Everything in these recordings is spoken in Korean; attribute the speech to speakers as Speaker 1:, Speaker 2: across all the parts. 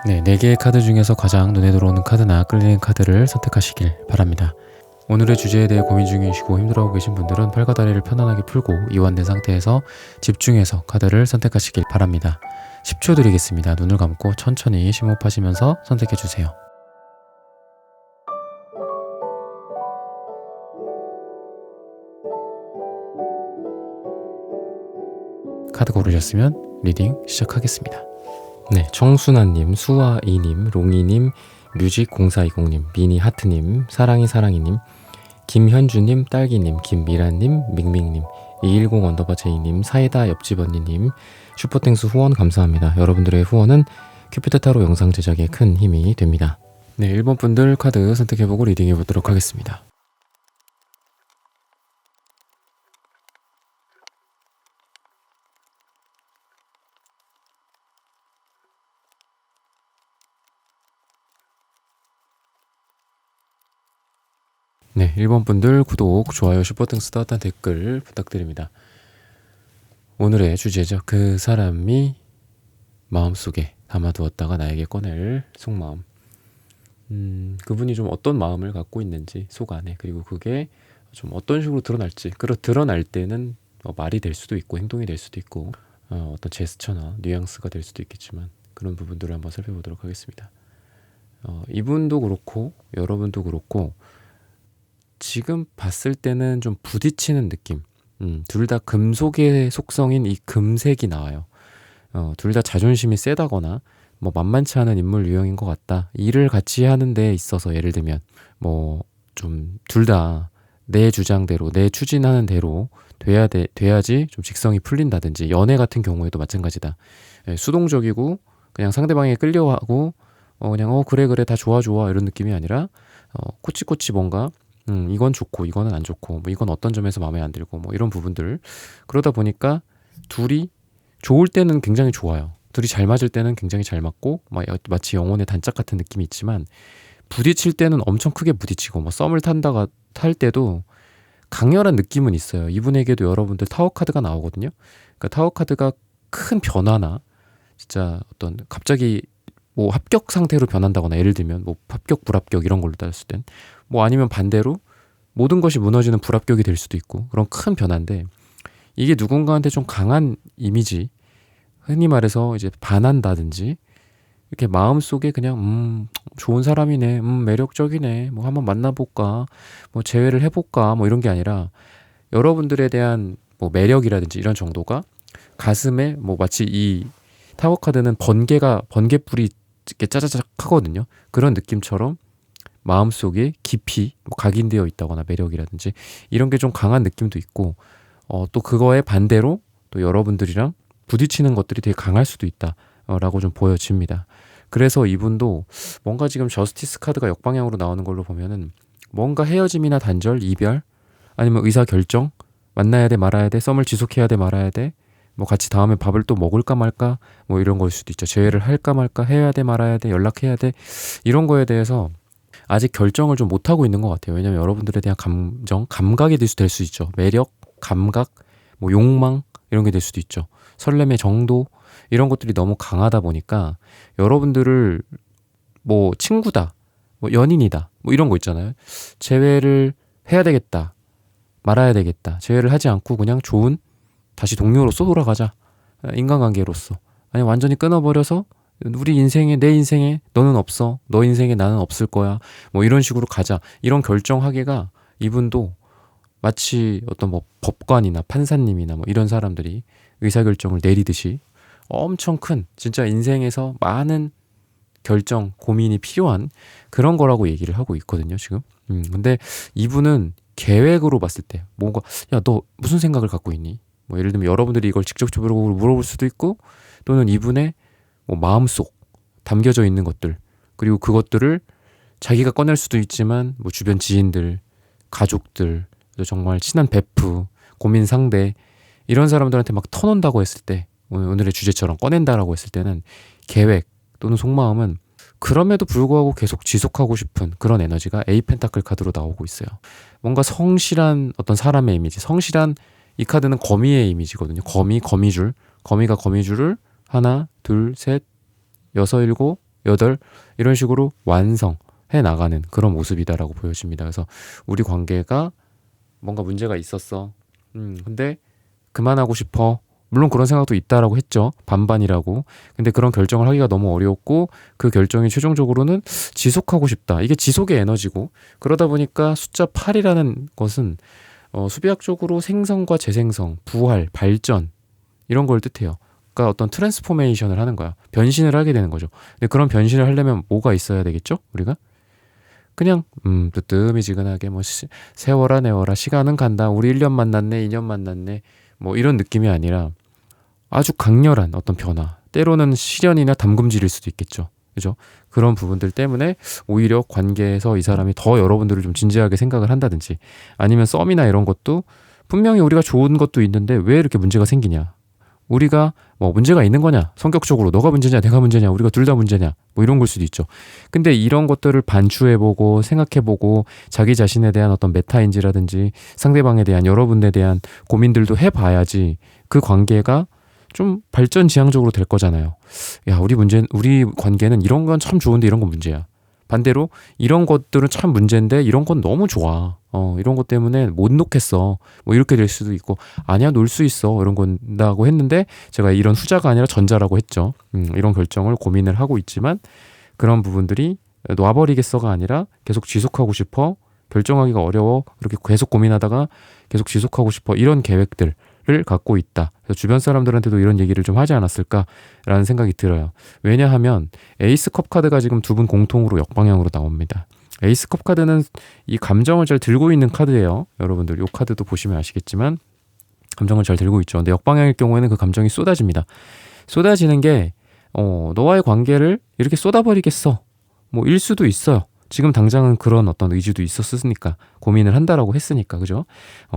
Speaker 1: 네, 4개의 카드 중에서 가장 눈에 들어오는 카드나 끌리는 카드를 선택하시길 바랍니다. 오늘의 주제에 대해 고민 중이시고 힘들어하고 계신 분들은 팔과 다리를 편안하게 풀고 이완된 상태에서 집중해서 카드를 선택하시길 바랍니다. 10초 드리겠습니다. 눈을 감고 천천히 심호흡하시면서 선택해주세요. 카드 고르셨으면 리딩 시작하겠습니다. 네, 청순아님, 수아이님, 롱이님, 뮤직0420님, 미니하트님, 사랑이님, 김현주님, 딸기님, 김미라님, 밍밍님, 210_J님, 사이다 옆집 언니님, 슈퍼땡스 후원 감사합니다. 여러분들의 후원은 큐피트 타로 영상 제작에 큰 힘이 됩니다. 네, 1번 분들 카드 선택해보고 리딩해보도록 하겠습니다. 네, 1번 분들 구독, 좋아요, 슈퍼땡스 따뜻한 댓글 부탁드립니다. 오늘의 주제죠. 그 사람이 마음속에 담아두었다가 나에게 꺼낼 속마음. 그분이 좀 어떤 마음을 갖고 있는지 속 안에, 그리고 그게 좀 어떤 식으로 드러날지. 드러날 때는 말이 될 수도 있고 행동이 될 수도 있고 어떤 제스처나 뉘앙스가 될 수도 있겠지만 그런 부분들을 한번 살펴보도록 하겠습니다. 이분도 그렇고 여러분도 그렇고 지금 봤을 때는 좀 부딪히는 느낌. 둘 다 금속의 속성인 이 금색이 나와요. 둘 다 자존심이 세다거나 뭐 만만치 않은 인물 유형인 것 같다. 일을 같이 하는 데 있어서 예를 들면 뭐 좀 둘 다 내 주장대로 내 추진하는 대로 돼야지 좀 직성이 풀린다든지, 연애 같은 경우에도 마찬가지다. 수동적이고 그냥 상대방에 끌려하고 그냥 그래 다 좋아 이런 느낌이 아니라 코치코치 뭔가 이건 좋고 이거는 안 좋고 뭐 이건 어떤 점에서 마음에 안 들고 뭐 이런 부분들. 그러다 보니까 둘이 좋을 때는 굉장히 좋아요. 둘이 잘 맞을 때는 굉장히 잘 맞고 마치 영혼의 단짝 같은 느낌이 있지만 부딪힐 때는 엄청 크게 부딪히고 뭐 썸을 탈 때도 강렬한 느낌은 있어요. 이분에게도 여러분들 타워 카드가 나오거든요. 그러니까 타워 카드가 큰 변화나 진짜 어떤 갑자기 뭐 합격 상태로 변한다거나, 예를 들면 뭐 합격 불합격 이런 걸로 따졌을 땐 뭐 아니면 반대로 모든 것이 무너지는 불합격이 될 수도 있고, 그런 큰 변화인데 이게 누군가한테 좀 강한 이미지, 흔히 말해서 이제 반한다든지 이렇게 마음속에 그냥 좋은 사람이네, 매력적이네, 뭐 한번 만나볼까, 뭐 재회를 해볼까, 뭐 이런 게 아니라 여러분들에 대한 뭐 매력이라든지 이런 정도가 가슴에 뭐 마치 이 타워 카드는 번개불이 이렇게 짜자작 하거든요. 그런 느낌처럼 마음속에 깊이 각인되어 있다거나 매력이라든지 이런 게 좀 강한 느낌도 있고, 또 그거에 반대로 또 여러분들이랑 부딪히는 것들이 되게 강할 수도 있다 라고 좀 보여집니다. 그래서 이분도 뭔가 지금 저스티스 카드가 역방향으로 나오는 걸로 보면은 뭔가 헤어짐이나 단절, 이별, 아니면 의사결정, 만나야 돼 말아야 돼, 썸을 지속해야 돼 말아야 돼, 뭐 같이 다음에 밥을 또 먹을까 말까, 뭐 이런 걸 수도 있죠. 재회를 할까 말까, 해야 돼 말아야 돼, 연락해야 돼, 이런 거에 대해서 아직 결정을 좀 못하고 있는 것 같아요. 왜냐면 여러분들에 대한 감각이 될 수 있죠. 매력, 감각, 뭐 욕망 이런 게 될 수도 있죠. 설렘의 정도, 이런 것들이 너무 강하다 보니까 여러분들을 뭐 친구다, 뭐 연인이다, 뭐 이런 거 있잖아요. 재회를 해야 되겠다, 말아야 되겠다, 재회를 하지 않고 그냥 좋은 다시 동료로서 돌아가자, 인간관계로서, 아니 완전히 끊어버려서 우리 인생에, 내 인생에 너는 없어, 너 인생에 나는 없을 거야, 뭐 이런 식으로 가자, 이런 결정하기가 이분도 마치 어떤 뭐 법관이나 판사님이나 뭐 이런 사람들이 의사결정을 내리듯이 엄청 큰, 진짜 인생에서 많은 결정, 고민이 필요한 그런 거라고 얘기를 하고 있거든요, 지금. 근데 이분은 계획으로 봤을 때 뭔가, 야, 너 무슨 생각을 갖고 있니? 뭐 예를 들면 여러분들이 이걸 직접적으로 물어볼 수도 있고, 또는 이분의 뭐 마음속 담겨져 있는 것들, 그리고 그것들을 자기가 꺼낼 수도 있지만 뭐 주변 지인들, 가족들, 정말 친한 베프, 고민 상대, 이런 사람들한테 막 터놓는다고 했을 때, 오늘의 주제처럼 꺼낸다라고 했을 때는 계획 또는 속마음은 그럼에도 불구하고 계속 지속하고 싶은 그런 에너지가 에이 펜타클 카드로 나오고 있어요. 뭔가 성실한 어떤 사람의 이미지, 성실한, 이 카드는 거미의 이미지거든요. 거미가 거미줄을 하나, 둘, 셋, 여섯, 일곱, 8 이런 식으로 완성해 나가는 그런 모습이다라고 보여집니다. 그래서 우리 관계가 뭔가 문제가 있었어. 근데 그만하고 싶어. 물론 그런 생각도 있다라고 했죠. 반반이라고. 근데 그런 결정을 하기가 너무 어려웠고 그 결정이 최종적으로는 지속하고 싶다. 이게 지속의 에너지고 그러다 보니까 숫자 8이라는 것은 수비학적으로 생성과 재생성, 부활, 발전 이런 걸 뜻해요. 그러니까 어떤 트랜스포메이션을 하는 거야. 변신을 하게 되는 거죠. 근데 그런 변신을 하려면 뭐가 있어야 되겠죠? 우리가? 그냥 뜨뜨미지근하게 뭐 세월아 내월아 시간은 간다. 우리 1년 만났네. 2년 만났네. 뭐 이런 느낌이 아니라 아주 강렬한 어떤 변화. 때로는 시련이나 담금질일 수도 있겠죠. 그죠? 그런 부분들 때문에 오히려 관계에서 이 사람이 더 여러분들을 좀 진지하게 생각을 한다든지 아니면 썸이나 이런 것도 분명히 우리가 좋은 것도 있는데 왜 이렇게 문제가 생기냐. 우리가 뭐 문제가 있는 거냐, 성격적으로 너가 문제냐 내가 문제냐 우리가 둘 다 문제냐 뭐 이런 걸 수도 있죠. 근데 이런 것들을 반추해보고 생각해보고 자기 자신에 대한 어떤 메타인지라든지 상대방에 대한 여러분에 대한 고민들도 해봐야지 그 관계가 좀 발전지향적으로 될 거잖아요. 야, 우리 관계는 이런 건 참 좋은데 이런 건 문제야. 반대로 이런 것들은 참 문제인데 이런 건 너무 좋아. 이런 것 때문에 못 놓겠어. 뭐 이렇게 될 수도 있고 아니야 놀 수 있어 이런 건다고 했는데 제가 이런 후자가 아니라 전자라고 했죠. 이런 결정을 고민을 하고 있지만 그런 부분들이 놔버리겠어가 아니라 계속 지속하고 싶어. 결정하기가 어려워. 그렇게 계속 고민하다가 계속 지속하고 싶어. 이런 계획들을 갖고 있다. 그래서 주변 사람들한테도 이런 얘기를 좀 하지 않았을까라는 생각이 들어요. 왜냐하면 에이스컵 카드가 지금 두 분 공통으로 역방향으로 나옵니다. 에이스컵 카드는 이 감정을 잘 들고 있는 카드예요. 여러분들 이 카드도 보시면 아시겠지만 감정을 잘 들고 있죠. 근데 역방향일 경우에는 그 감정이 쏟아집니다. 쏟아지는 게 너와의 관계를 이렇게 쏟아버리겠어. 뭐 일 수도 있어요. 지금 당장은 그런 어떤 의지도 있었으니까 고민을 한다라고 했으니까 그죠?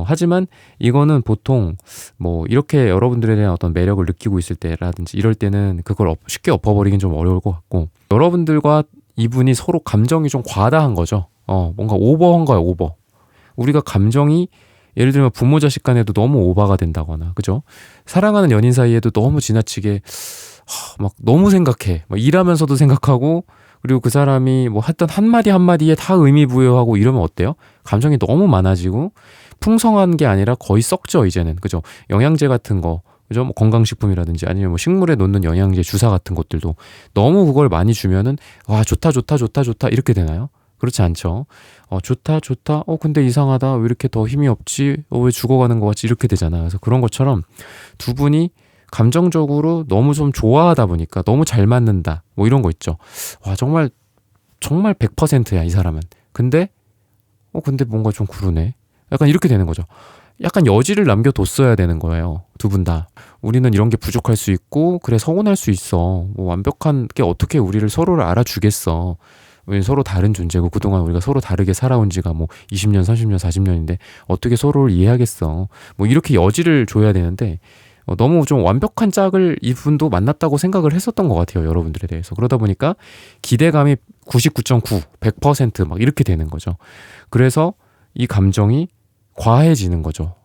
Speaker 1: 하지만 이거는 보통 뭐 이렇게 여러분들에 대한 어떤 매력을 느끼고 있을 때라든지 이럴 때는 그걸 쉽게 엎어버리긴 좀 어려울 것 같고 여러분들과 이분이 서로 감정이 좀 과다한 거죠. 뭔가 오버한 거야 오버. 우리가 감정이 예를 들면 부모 자식 간에도 너무 오버가 된다거나 그죠? 사랑하는 연인 사이에도 너무 지나치게 막 너무 생각해. 막 일하면서도 생각하고 그리고 그 사람이 뭐 했던 한마디 한마디에 다 의미 부여하고 이러면 어때요? 감정이 너무 많아지고 풍성한 게 아니라 거의 썩죠 이제는 그죠? 영양제 같은 거 그죠? 뭐 건강식품이라든지 아니면 뭐 식물에 놓는 영양제 주사 같은 것들도 너무 그걸 많이 주면은 와 좋다 좋다 좋다 좋다 이렇게 되나요? 그렇지 않죠. 좋다 좋다 근데 이상하다 왜 이렇게 더 힘이 없지 왜 죽어가는 것 같지 이렇게 되잖아. 그래서 그런 것처럼 두 분이 감정적으로 너무 좀 좋아하다 보니까 너무 잘 맞는다 뭐 이런 거 있죠. 와 정말 100%야 이 사람은. 근데 근데 뭔가 좀 그러네. 약간 이렇게 되는 거죠. 약간 여지를 남겨뒀어야 되는 거예요. 두 분 다. 우리는 이런 게 부족할 수 있고 그래 서운할 수 있어. 뭐 완벽한 게 어떻게 우리를 서로를 알아주겠어. 우리 서로 다른 존재고 그동안 우리가 서로 다르게 살아온 지가 뭐 20년, 30년, 40년인데 어떻게 서로를 이해하겠어. 뭐 이렇게 여지를 줘야 되는데 너무 좀 완벽한 짝을 이분도 만났다고 생각을 했었던 것 같아요. 여러분들에 대해서. 그러다 보니까 기대감이 99.9, 100%막 이렇게 되는 거죠. 그래서 이 감정이 과해지는 거죠.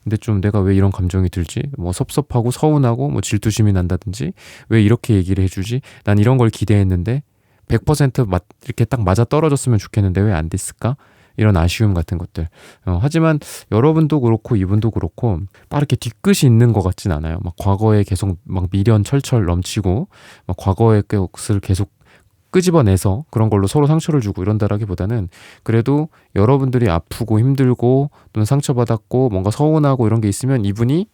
Speaker 1: 근데 좀 내가 왜 이런 감정이 들지? 뭐 섭섭하고 서운하고 뭐 질투심이 난다든지 왜 이렇게 얘기를 해주지? 난 이런 걸 기대했는데 100% 이렇게 딱 맞아 떨어졌으면 좋겠는데 왜 안 됐을까? 이런 아쉬움 같은 것들. 하지만 여러분도 그렇고 이분도 그렇고 막 이렇게 뒤끝이 있는 것 같진 않아요. 막 과거에 계속 막 미련 철철 넘치고 막 과거의 것을 계속 끄집어내서 그런 걸로 서로 상처를 주고 이런다라기보다는 그래도 여러분들이 아프고 힘들고 또는 상처받았고 뭔가 서운하고 이런 게 있으면 이분이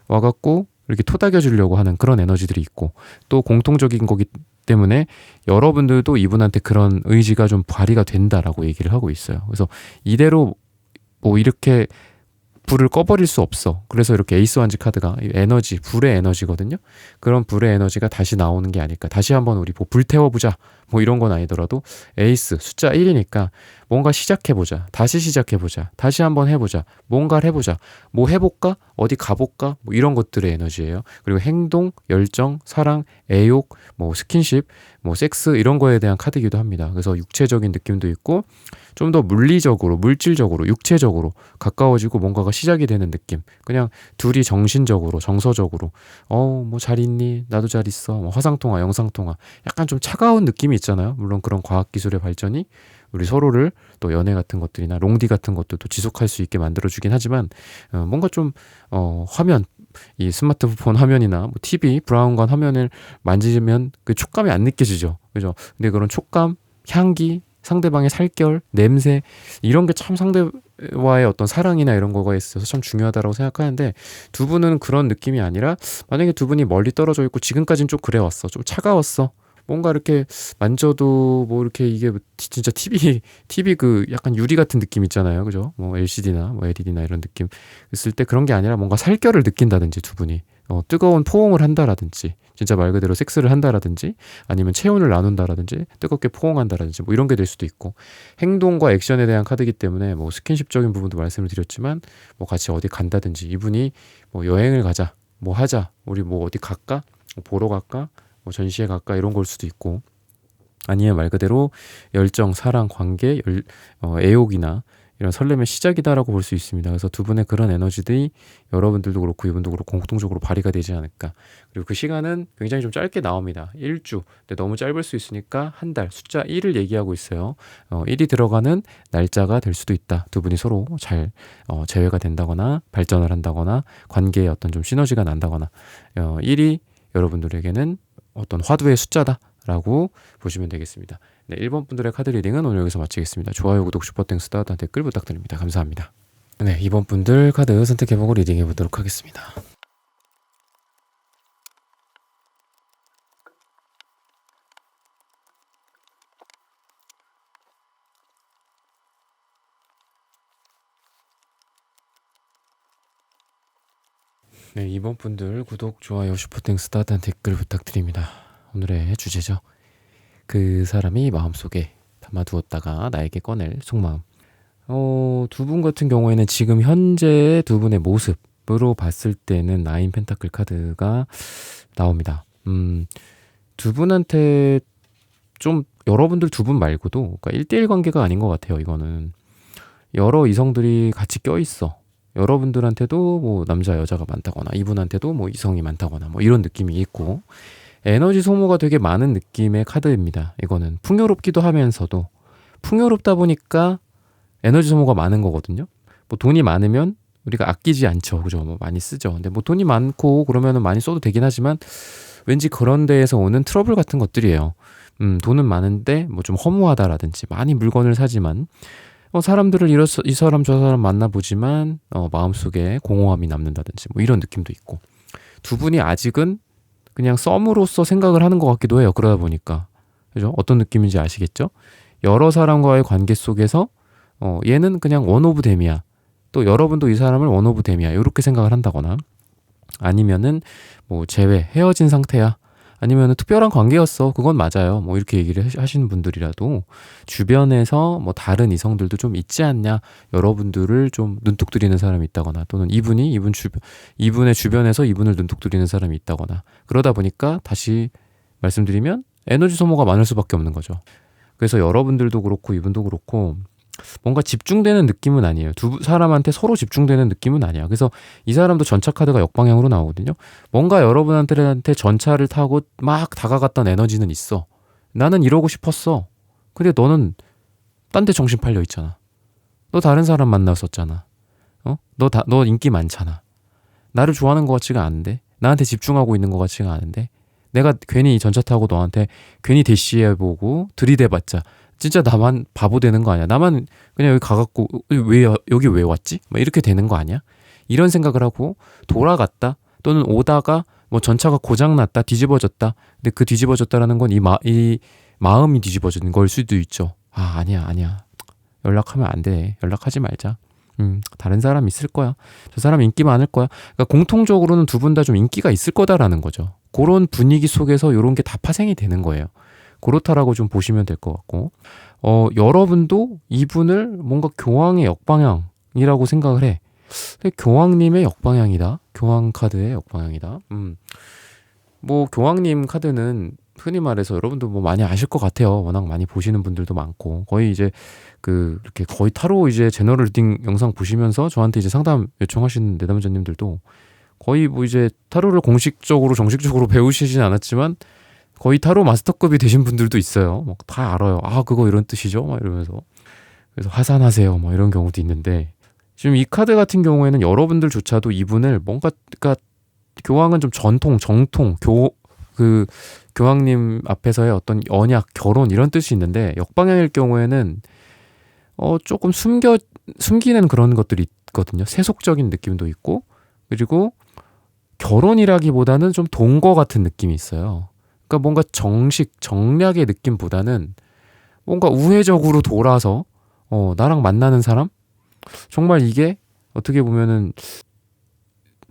Speaker 1: 와갖고 이렇게 토닥여 주려고 하는 그런 에너지들이 있고 또 공통적인 거기 때문에 여러분들도 이분한테 그런 의지가 좀 발휘가 된다라고 얘기를 하고 있어요. 그래서 이대로 뭐 이렇게 불을 꺼버릴 수 없어. 그래서 이렇게 에이스 완즈 카드가 에너지, 불의 에너지거든요. 그런 불의 에너지가 다시 나오는 게 아닐까. 다시 한번 우리 불태워보자. 뭐 이런 건 아니더라도 에이스 숫자 1이니까 뭔가 시작해보자, 다시 시작해보자, 다시 한번 해보자, 뭔가를 해보자, 뭐 해볼까, 어디 가볼까, 뭐 이런 것들의 에너지예요. 그리고 행동, 열정, 사랑, 애욕, 뭐 스킨십, 뭐 섹스 이런 거에 대한 카드이기도 합니다. 그래서 육체적인 느낌도 있고 좀 더 물리적으로, 물질적으로, 육체적으로 가까워지고 뭔가가 시작이 되는 느낌. 그냥 둘이 정신적으로, 정서적으로 뭐 잘 있니? 나도 잘 있어. 뭐 화상통화, 영상통화. 약간 좀 차가운 느낌이 있잖아요. 물론 그런 과학기술의 발전이 우리 서로를 또 연애 같은 것들이나 롱디 같은 것들도 지속할 수 있게 만들어주긴 하지만 뭔가 좀 화면, 이 스마트폰 화면이나 뭐 TV 브라운관 화면을 만지면 그 촉감이 안 느껴지죠. 그죠? 근데 그런 촉감, 향기, 상대방의 살결, 냄새 이런 게 참 상대와의 어떤 사랑이나 이런 거가 있어서 참 중요하다고 생각하는데 두 분은 그런 느낌이 아니라 만약에 두 분이 멀리 떨어져 있고 지금까지는 좀 그래왔어. 좀 차가웠어. 뭔가 이렇게 만져도 뭐 이렇게 이게 진짜 TV 그 약간 유리 같은 느낌 있잖아요. 그죠? 뭐 LCD나 뭐 LED나 이런 느낌 있을 때 그런 게 아니라 뭔가 살결을 느낀다든지 두 분이 뜨거운 포옹을 한다라든지 진짜 말 그대로 섹스를 한다라든지 아니면 체온을 나눈다라든지 뜨겁게 포옹한다라든지 뭐 이런 게 될 수도 있고 행동과 액션에 대한 카드이기 때문에 뭐 스킨십적인 부분도 말씀을 드렸지만 뭐 같이 어디 간다든지 이분이 뭐 여행을 가자 뭐 하자 우리 뭐 어디 갈까 뭐 보러 갈까 뭐 전시회 갈까 이런 걸 수도 있고 아니면 말 그대로 열정, 사랑, 관계, 애욕이나 이런 설렘의 시작이다라고 볼 수 있습니다. 그래서 두 분의 그런 에너지들이 여러분들도 그렇고 이분도 그렇고 공통적으로 발휘가 되지 않을까. 그리고 그 시간은 굉장히 좀 짧게 나옵니다. 1주. 근데 너무 짧을 수 있으니까 한 달, 숫자 1을 얘기하고 있어요. 1이 들어가는 날짜가 될 수도 있다. 두 분이 서로 잘 재회가 된다거나 발전을 한다거나 관계에 어떤 좀 시너지가 난다거나 1이 여러분들에게는 어떤 화두의 숫자다라고 보시면 되겠습니다. 네, 1번 분들의 카드 리딩은 오늘 여기서 마치겠습니다. 좋아요, 구독, 슈퍼땡스, 따뜻한 댓글 부탁드립니다. 감사합니다. 네, 2번 분들 카드 선택해보고 리딩해 보도록 하겠습니다. 네, 2번 분들 구독, 좋아요, 슈퍼땡스, 따뜻한 댓글 부탁드립니다. 오늘의 주제죠. 그 사람이 마음속에 담아두었다가 나에게 꺼낼 속마음. 두 분 같은 경우에는 지금 현재 두 분의 모습으로 봤을 때는 나인 펜타클 카드가 나옵니다. 두 분한테 좀 여러분들 두 분 말고도 그러니까 1대1 관계가 아닌 것 같아요. 이거는 여러 이성들이 같이 껴있어. 여러분들한테도 뭐 남자 여자가 많다거나 이분한테도 뭐 이성이 많다거나 뭐 이런 느낌이 있고 에너지 소모가 되게 많은 느낌의 카드입니다. 이거는 풍요롭기도 하면서도 풍요롭다 보니까 에너지 소모가 많은 거거든요. 뭐 돈이 많으면 우리가 아끼지 않죠. 그죠? 뭐 많이 쓰죠. 근데 뭐 돈이 많고 그러면은 많이 써도 되긴 하지만 왠지 그런 데에서 오는 트러블 같은 것들이에요. 돈은 많은데 뭐 좀 허무하다라든지 많이 물건을 사지만 사람들을 이 사람 저 사람 만나보지만 마음속에 공허함이 남는다든지 뭐 이런 느낌도 있고 두 분이 아직은 그냥 썸으로서 생각을 하는 것 같기도 해요. 그러다 보니까 그죠? 어떤 느낌인지 아시겠죠? 여러 사람과의 관계 속에서 얘는 그냥 원 오브 댐이야. 또 여러분도 이 사람을 원 오브 댐이야. 이렇게 생각을 한다거나 아니면은 뭐 헤어진 상태야. 아니면은 특별한 관계였어. 그건 맞아요. 뭐 이렇게 얘기를 하시는 분들이라도 주변에서 뭐 다른 이성들도 좀 있지 않냐. 여러분들을 좀 눈독 들이는 사람이 있다거나 또는 이분의 주변에서 이분을 눈독 들이는 사람이 있다거나 그러다 보니까 다시 말씀드리면 에너지 소모가 많을 수밖에 없는 거죠. 그래서 여러분들도 그렇고 이분도 그렇고 뭔가 집중되는 느낌은 아니에요. 두 사람한테 서로 집중되는 느낌은 아니야. 그래서 이 사람도 전차 카드가 역방향으로 나오거든요. 뭔가 여러분한테 전차를 타고 막 다가갔던 에너지는 있어. 나는 이러고 싶었어. 근데 너는 딴 데 정신 팔려 있잖아. 너 다른 사람 만났었잖아. 너 인기 많잖아. 나를 좋아하는 것 같지가 않은데 나한테 집중하고 있는 것 같지가 않은데 내가 괜히 전차 타고 너한테 괜히 대시해보고 들이대봤자 진짜 나만 바보 되는 거 아니야? 나만 그냥 여기 가갖고 여기 왜 왔지? 막 이렇게 되는 거 아니야? 이런 생각을 하고 돌아갔다 또는 오다가 뭐 전차가 고장났다 뒤집어졌다. 근데 그 뒤집어졌다라는 건 이 마음이 뒤집어지는 걸 수도 있죠. 아니야 연락하면 안 돼. 연락하지 말자. 다른 사람 있을 거야. 저 사람 인기 많을 거야. 그러니까 공통적으로는 두 분 다 좀 인기가 있을 거다라는 거죠. 그런 분위기 속에서 이런 게 다 파생이 되는 거예요. 그렇다라고 좀 보시면 될 것 같고, 여러분도 이분을 뭔가 교황의 역방향이라고 생각을 해. 근데 교황님의 역방향이다. 교황 카드의 역방향이다. 뭐 교황님 카드는 흔히 말해서 여러분도 뭐 많이 아실 것 같아요. 워낙 많이 보시는 분들도 많고, 거의 이제 이렇게 거의 타로 이제 제너럴 리딩 영상 보시면서 저한테 이제 상담 요청하시는 내담자님들도 거의 뭐 이제 타로를 공식적으로 정식적으로 배우시진 않았지만 거의 타로 마스터급이 되신 분들도 있어요. 막 다 알아요. 아, 그거 이런 뜻이죠? 막 이러면서. 그래서 화산하세요. 뭐 이런 경우도 있는데, 지금 이 카드 같은 경우에는 여러분들조차도 이분을 뭔가, 그러니까 교황은 좀 전통, 정통, 교황님 앞에서의 어떤 언약, 결혼 이런 뜻이 있는데, 역방향일 경우에는 조금 숨기는 그런 것들이 있거든요. 세속적인 느낌도 있고, 그리고 결혼이라기보다는 좀 동거 같은 느낌이 있어요. 그러니까 뭔가 정략의 느낌보다는 뭔가 우회적으로 돌아서 나랑 만나는 사람? 정말 이게 어떻게 보면은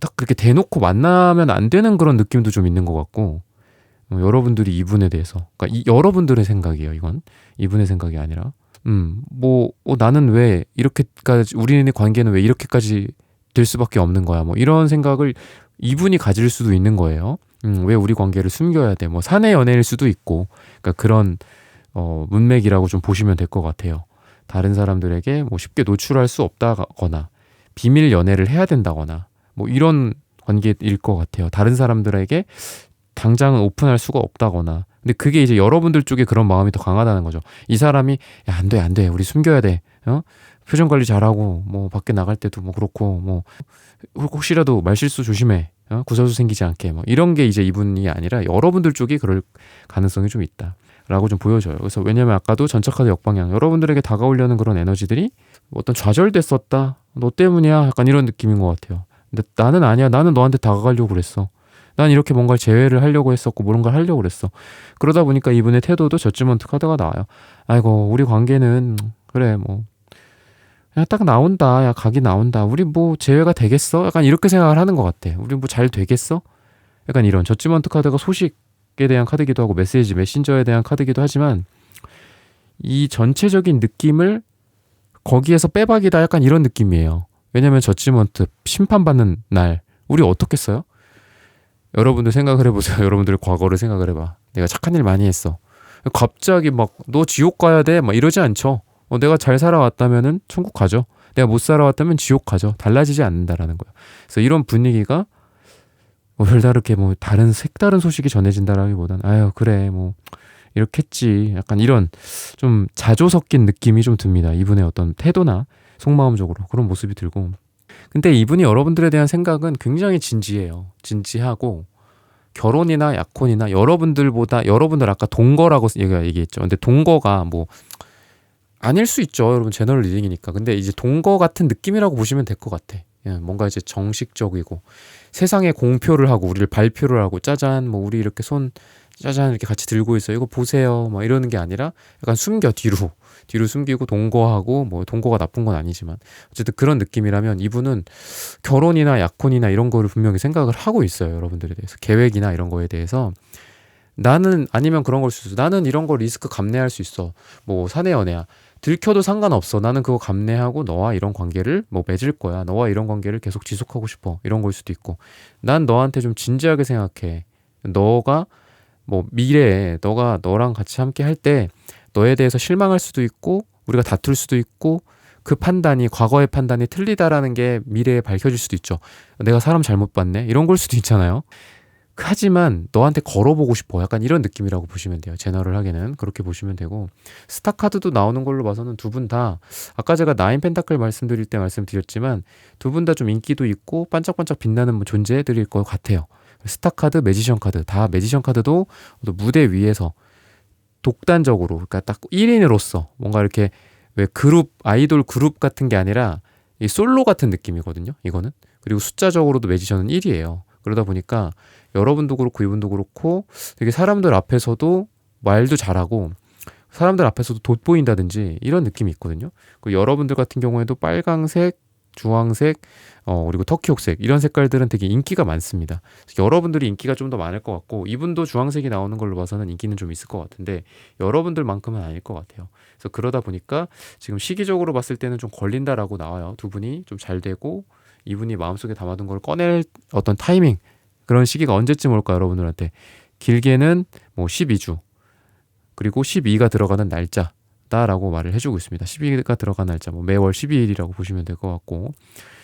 Speaker 1: 딱 그렇게 대놓고 만나면 안 되는 그런 느낌도 좀 있는 것 같고, 여러분들이 이분에 대해서, 그러니까 여러분들의 생각이에요. 이건 이분의 생각이 아니라, 나는 왜 이렇게까지, 우리네 관계는 왜 이렇게까지 될 수밖에 없는 거야. 뭐 이런 생각을 이분이 가질 수도 있는 거예요. 왜 우리 관계를 숨겨야 돼? 뭐 사내 연애일 수도 있고, 그러니까 그런 문맥이라고 좀 보시면 될 것 같아요. 다른 사람들에게 뭐 쉽게 노출할 수 없다거나 비밀 연애를 해야 된다거나 뭐 이런 관계일 것 같아요. 다른 사람들에게 당장은 오픈할 수가 없다거나. 근데 그게 이제 여러분들 쪽에 그런 마음이 더 강하다는 거죠. 이 사람이 야, 안 돼. 우리 숨겨야 돼. 표정 관리 잘하고 뭐 밖에 나갈 때도 뭐 그렇고, 뭐 혹시라도 말실수 조심해. 구설수 생기지 않게, 뭐 이런 게 이제 이분이 아니라 여러분들 쪽이 그럴 가능성이 좀 있다 라고 좀 보여져요. 그래서 왜냐면 아까도 전차 카드 역방향, 여러분들에게 다가오려는 그런 에너지들이 어떤 좌절됐었다, 너 때문이야, 약간 이런 느낌인 것 같아요. 근데 나는 아니야. 나는 너한테 다가가려고 그랬어. 난 이렇게 뭔가를 제외를 하려고 했었고 뭔가를 하려고 그랬어. 그러다 보니까 이분의 태도도 저지먼트 카드가 나와요. 아이고, 우리 관계는 그래 뭐 야, 딱 나온다. 야, 각이 나온다. 우리 뭐 재회가 되겠어? 약간 이렇게 생각을 하는 것 같아. 우리 뭐 잘 되겠어? 약간 이런 저지먼트 카드가 소식에 대한 카드기도 하고 메시지, 메신저에 대한 카드기도 하지만, 이 전체적인 느낌을 거기에서 빼박이다, 약간 이런 느낌이에요. 왜냐면 저지먼트, 심판받는 날, 우리 어떻겠어요? 여러분들 생각을 해보세요. 여러분들 과거를 생각을 해봐. 내가 착한 일 많이 했어. 갑자기 막 너 지옥 가야 돼? 막 이러지 않죠. 내가 잘 살아왔다면은 천국 가죠. 내가 못 살아왔다면 지옥 가죠. 달라지지 않는다라는 거예요. 그래서 이런 분위기가 별다르게 뭐 다른 색다른 소식이 전해진다라기보다는 아유 그래 뭐 이렇게 했지, 약간 이런 좀 자조 섞인 느낌이 좀 듭니다. 이분의 어떤 태도나 속마음적으로 그런 모습이 들고, 근데 이분이 여러분들에 대한 생각은 굉장히 진지해요. 진지하고, 결혼이나 약혼이나 여러분들 아까 동거라고 얘기했죠. 근데 동거가 뭐 아닐 수 있죠. 여러분 제너럴 리딩이니까. 근데 이제 동거 같은 느낌이라고 보시면 될 것 같아. 뭔가 이제 정식적이고 세상에 공표를 하고 우리를 발표를 하고, 짜잔 뭐 우리 이렇게 손 짜잔 이렇게 같이 들고 있어요. 이거 보세요. 막 이러는 게 아니라 약간 숨겨 뒤로 숨기고 동거하고, 뭐 동거가 나쁜 건 아니지만 어쨌든 그런 느낌이라면, 이분은 결혼이나 약혼이나 이런 거를 분명히 생각을 하고 있어요. 여러분들에 대해서 계획이나 이런 거에 대해서. 나는 아니면 그런 걸 수 있어. 나는 이런 거 리스크 감내할 수 있어. 뭐 사내 연애야. 들켜도 상관없어. 나는 그거 감내하고 너와 이런 관계를 뭐 맺을 거야. 너와 이런 관계를 계속 지속하고 싶어. 이런 걸 수도 있고. 난 너한테 좀 진지하게 생각해. 너가 뭐 미래에 너랑 같이 함께 할 때 너에 대해서 실망할 수도 있고 우리가 다툴 수도 있고, 그 판단이, 과거의 판단이 틀리다라는 게 미래에 밝혀질 수도 있죠. 내가 사람 잘못 봤네, 이런 걸 수도 있잖아요. 하지만 너한테 걸어보고 싶어, 약간 이런 느낌이라고 보시면 돼요. 제너럴하게는 그렇게 보시면 되고, 스타 카드도 나오는 걸로 봐서는 두 분 다, 아까 제가 나인 펜타클 말씀드릴 때 말씀드렸지만 두 분 다 좀 인기도 있고 반짝반짝 빛나는 존재들일 것 같아요. 스타 카드, 매지션 카드, 다 매지션 카드도 무대 위에서 독단적으로, 그러니까 딱 1인으로서 뭔가 이렇게, 왜 그룹, 아이돌 그룹 같은 게 아니라 이 솔로 같은 느낌이거든요, 이거는. 그리고 숫자적으로도 매지션은 1이에요. 그러다 보니까 여러분도 그렇고 이분도 그렇고 되게 사람들 앞에서도 말도 잘하고 사람들 앞에서도 돋보인다든지 이런 느낌이 있거든요. 그리고 여러분들 같은 경우에도 빨강색, 주황색, 그리고 터키옥색 이런 색깔들은 되게 인기가 많습니다. 여러분들이 인기가 좀 더 많을 것 같고 이분도 주황색이 나오는 걸로 봐서는 인기는 좀 있을 것 같은데 여러분들만큼은 아닐 것 같아요. 그래서 그러다 보니까 지금 시기적으로 봤을 때는 좀 걸린다라고 나와요. 두 분이 좀 잘 되고 이분이 마음속에 담아둔 걸 꺼낼 어떤 타이밍, 그런 시기가 언제쯤 올까 여러분들한테. 길게는 뭐 12주 그리고 12가 들어가는 날짜다라고 말을 해주고 있습니다. 12가 들어가는 날짜 뭐 매월 12일이라고 보시면 될 것 같고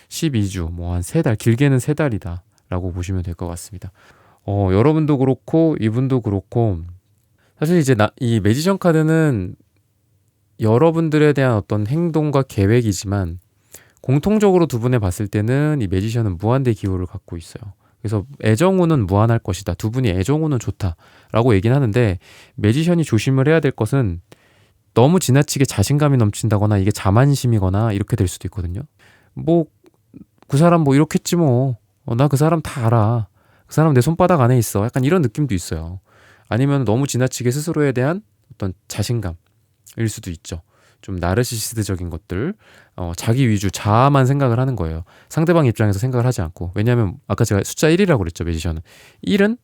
Speaker 1: 12주 뭐 한 3달, 길게는 3달이다 라고 보시면 될 것 같습니다. 여러분도 그렇고 이분도 그렇고 사실 이제 이 매지션 카드는 여러분들에 대한 어떤 행동과 계획이지만 공통적으로 두 분에 봤을 때는 이 매지션은 무한대 기호를 갖고 있어요. 그래서 애정운은 무한할 것이다. 두 분이 애정운은 좋다라고 얘기는 하는데 매지션이 조심을 해야 될 것은 너무 지나치게 자신감이 넘친다거나 이게 자만심이거나 이렇게 될 수도 있거든요. 뭐 그 사람 뭐 이렇겠지 뭐. 나 그 사람 다 알아. 그 사람 내 손바닥 안에 있어. 약간 이런 느낌도 있어요. 아니면 너무 지나치게 스스로에 대한 어떤 자신감일 수도 있죠. 좀 나르시시스트적인 것들, 자기 위주, 자아만 생각을 하는 거예요. 상대방 입장에서 생각을 하지 않고. 왜냐하면 아까 제가 숫자 1이라고 그랬죠, 매지션은. 1은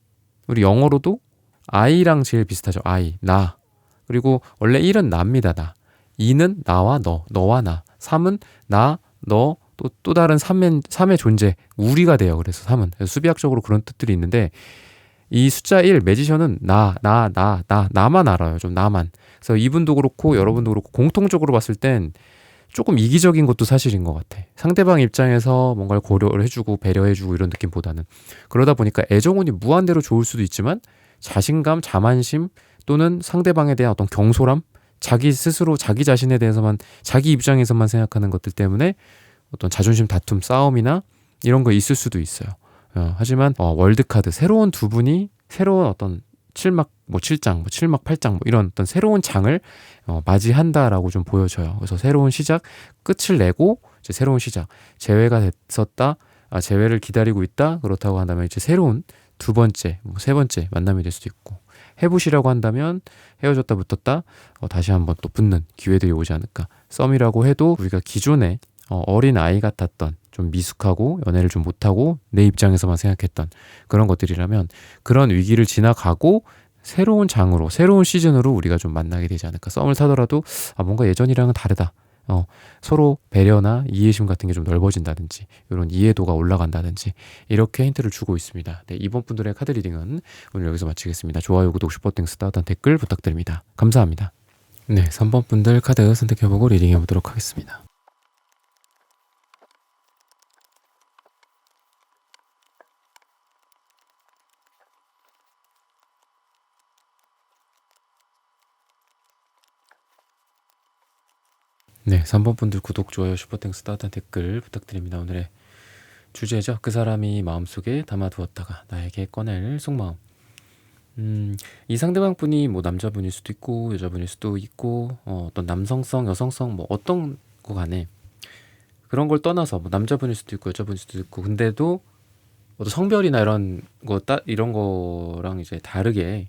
Speaker 1: 우리 영어로도 I랑 제일 비슷하죠. I, 나. 그리고 원래 1은 나입니다, 나. 2는 나와 너, 너와 나. 3은 나, 너, 또 다른 3의 존재, 우리가 돼요. 그래서 3은. 그래서 수비학적으로 그런 뜻들이 있는데 이 숫자 1, 매지션은 나만 알아요. 좀 나만. 그래서 이분도 그렇고 여러분도 그렇고 공통적으로 봤을 땐 조금 이기적인 것도 사실인 것 같아. 상대방 입장에서 뭔가를 고려를 해주고 배려해주고 이런 느낌보다는. 그러다 보니까 애정운이 무한대로 좋을 수도 있지만 자신감, 자만심 또는 상대방에 대한 어떤 경솔함, 자기 스스로 자기 자신에 대해서만 자기 입장에서만 생각하는 것들 때문에 어떤 자존심 다툼, 싸움이나 이런 거 있을 수도 있어요. 하지만 월드카드 새로운 두 분이 새로운 어떤 7막 뭐 7장, 뭐 7막 8장 뭐 이런 어떤 새로운 장을 맞이한다라고 좀 보여져요. 그래서 새로운 시작, 끝을 내고 이제 새로운 시작, 재회가 됐었다, 재회를 기다리고 있다. 그렇다고 한다면 이제 새로운 두 번째, 뭐 세 번째 만남이 될 수도 있고 해보시라고 한다면 헤어졌다 붙었다 다시 한번 또 붙는 기회들이 오지 않을까. 썸이라고 해도 우리가 기존에 어린 아이 같았던 좀 미숙하고 연애를 좀 못하고 내 입장에서만 생각했던 그런 것들이라면 그런 위기를 지나가고 새로운 장으로 새로운 시즌으로 우리가 좀 만나게 되지 않을까. 썸을 타더라도 뭔가 예전이랑은 다르다. 서로 배려나 이해심 같은 게 좀 넓어진다든지 이런 이해도가 올라간다든지 이렇게 힌트를 주고 있습니다. 네, 이번 분들의 카드 리딩은 오늘 여기서 마치겠습니다. 좋아요, 구독, 슈퍼땡스, 따뜻한 댓글 부탁드립니다. 감사합니다. 네, 3번 분들 카드 선택해보고 리딩해보도록 하겠습니다. 네, 3번 분들 구독, 좋아요, 슈퍼땡스, 따뜻한 댓글 부탁드립니다. 오늘의 주제죠. 그 사람이 마음속에 담아두었다가 나에게 꺼낼 속마음. 이 상대방 분이 뭐 남자분일 수도 있고 여자분일 수도 있고 어떤 남성성, 여성성 뭐 어떤 거 간에 그런 걸 떠나서 뭐 남자분일 수도 있고 여자분일 수도 있고 근데도 어떤 성별이나 이런 거랑 이제 다르게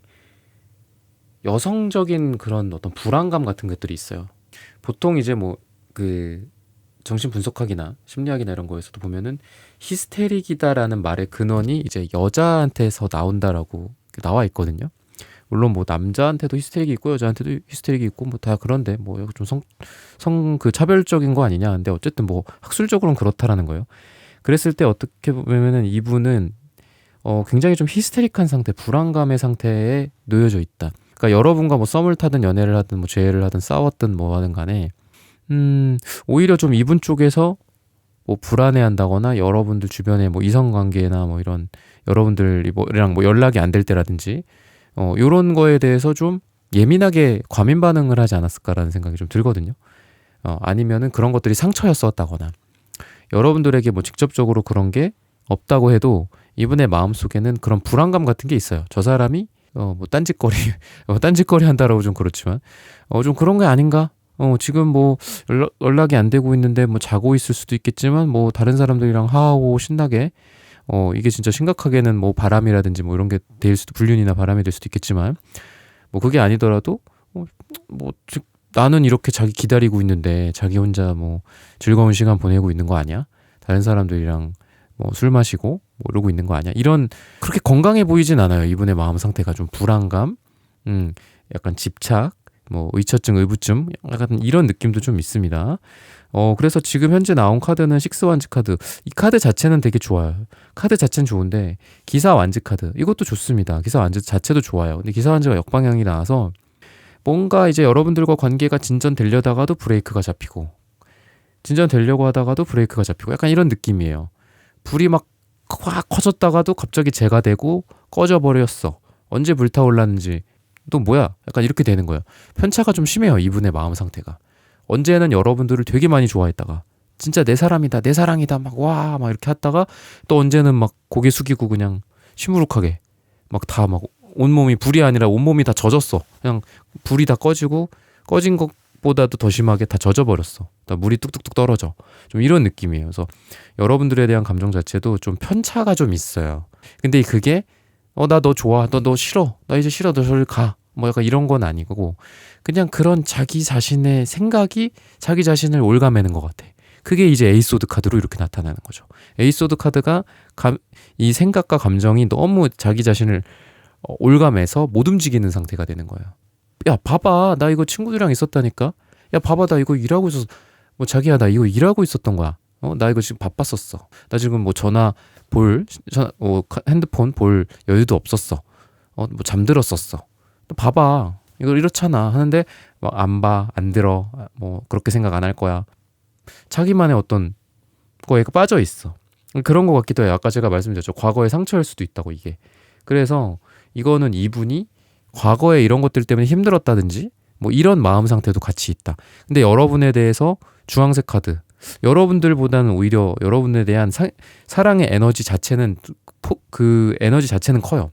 Speaker 1: 여성적인 그런 어떤 불안감 같은 것들이 있어요. 보통 이제 뭐 그 정신 분석학이나 심리학이나 이런 거에서도 보면은 히스테릭이다라는 말의 근원이 이제 여자한테서 나온다라고 나와 있거든요. 물론 뭐 남자한테도 히스테릭이 있고 여자한테도 히스테릭이 있고 뭐 다 그런데 뭐 좀 성 그 차별적인 거 아니냐. 근데 어쨌든 뭐 학술적으로는 그렇다라는 거예요. 그랬을 때 어떻게 보면은 이분은 굉장히 좀 히스테릭한 상태, 불안감의 상태에 놓여져 있다. 그러니까 여러분과 뭐 썸을 타든 연애를 하든 뭐 재회를 하든 싸웠든 뭐 하든 간에 오히려 좀 이분 쪽에서 뭐 불안해한다거나 여러분들 주변에 뭐 이성관계나 뭐 이런 여러분들이랑 뭐 연락이 안 될 때라든지 요런 거에 대해서 좀 예민하게 과민 반응을 하지 않았을까라는 생각이 좀 들거든요. 아니면은 그런 것들이 상처였었다거나 여러분들에게 뭐 직접적으로 그런 게 없다고 해도 이분의 마음속에는 그런 불안감 같은 게 있어요. 저 사람이 뭐 딴짓거리 한다라고 좀 그렇지만 좀 그런 게 아닌가? 지금 뭐 연락이 안 되고 있는데 뭐 자고 있을 수도 있겠지만 뭐 다른 사람들이랑 하하고 신나게 이게 진짜 심각하게는 뭐 바람이라든지 뭐 이런 게 될 수도 불륜이나 바람이 될 수도 있겠지만 뭐 그게 아니더라도 나는 이렇게 자기 기다리고 있는데 자기 혼자 뭐 즐거운 시간 보내고 있는 거 아니야? 다른 사람들이랑 뭐 술 마시고 뭐 이러고 있는 거 아니야? 이런 그렇게 건강해 보이진 않아요. 이분의 마음 상태가 좀 불안감, 약간 집착, 뭐 의처증, 의부증, 약간 이런 느낌도 좀 있습니다. 그래서 지금 현재 나온 카드는 식스 완즈 카드. 이 카드 자체는 되게 좋아요. 카드 자체는 좋은데 기사 완즈 카드 이것도 좋습니다. 기사 완즈 자체도 좋아요. 근데 기사 완즈가 역방향이 나와서 뭔가 이제 여러분들과 관계가 진전되려다가도 브레이크가 잡히고 진전되려고 하다가도 브레이크가 잡히고 약간 이런 느낌이에요. 불이 막 확 커졌다가도 갑자기 재가 되고 꺼져버렸어. 언제 불타올랐는지 또 뭐야? 약간 이렇게 되는 거예요. 편차가 좀 심해요. 이분의 마음 상태가. 언제는 여러분들을 되게 많이 좋아했다가 진짜 내 사람이다 내 사랑이다 막 와 막 이렇게 했다가 또 언제는 막 고개 숙이고 그냥 시무룩하게 막 다 막 온몸이 불이 아니라 온몸이 다 젖었어. 그냥 불이 다 꺼지고 꺼진 것보다도 더 심하게 다 젖어버렸어. 다 물이 뚝뚝뚝 떨어져. 좀 이런 느낌이에요. 그래서 여러분들에 대한 감정 자체도 좀 편차가 좀 있어요. 근데 그게 나 너 좋아 너 싫어 나 이제 싫어 너 저리 가 뭐 약간 이런 건 아니고 그냥 그런 자기 자신의 생각이 자기 자신을 올가매는 것 같아. 그게 이제 에이소드 카드로 이렇게 나타나는 거죠. 에이소드 카드가 이 생각과 감정이 너무 자기 자신을 올가매서 못 움직이는 상태가 되는 거예요. 야 봐봐 나 이거 친구들이랑 있었다니까. 야 봐봐 나 이거 일하고 있었어. 뭐 자기야 나 이거 일하고 있었던 거야. 나 이거 지금 바빴었어. 나 지금 뭐 핸드폰 볼 여유도 없었어. 뭐 잠들었었어. 또 봐봐 이거 이렇잖아 하는데 막 안 봐, 안 들어, 뭐 그렇게 생각 안 할 거야. 자기만의 어떤 거에 빠져 있어. 그런 것 같기도 해요. 아까 제가 말씀드렸죠. 과거의 상처일 수도 있다고 이게. 그래서 이거는 이분이 과거에 이런 것들 때문에 힘들었다든지 뭐 이런 마음 상태도 같이 있다. 근데 여러분에 대해서 주황색 카드. 여러분들보다는 오히려 여러분에 대한 사랑의 에너지 자체는 그 에너지 자체는 커요.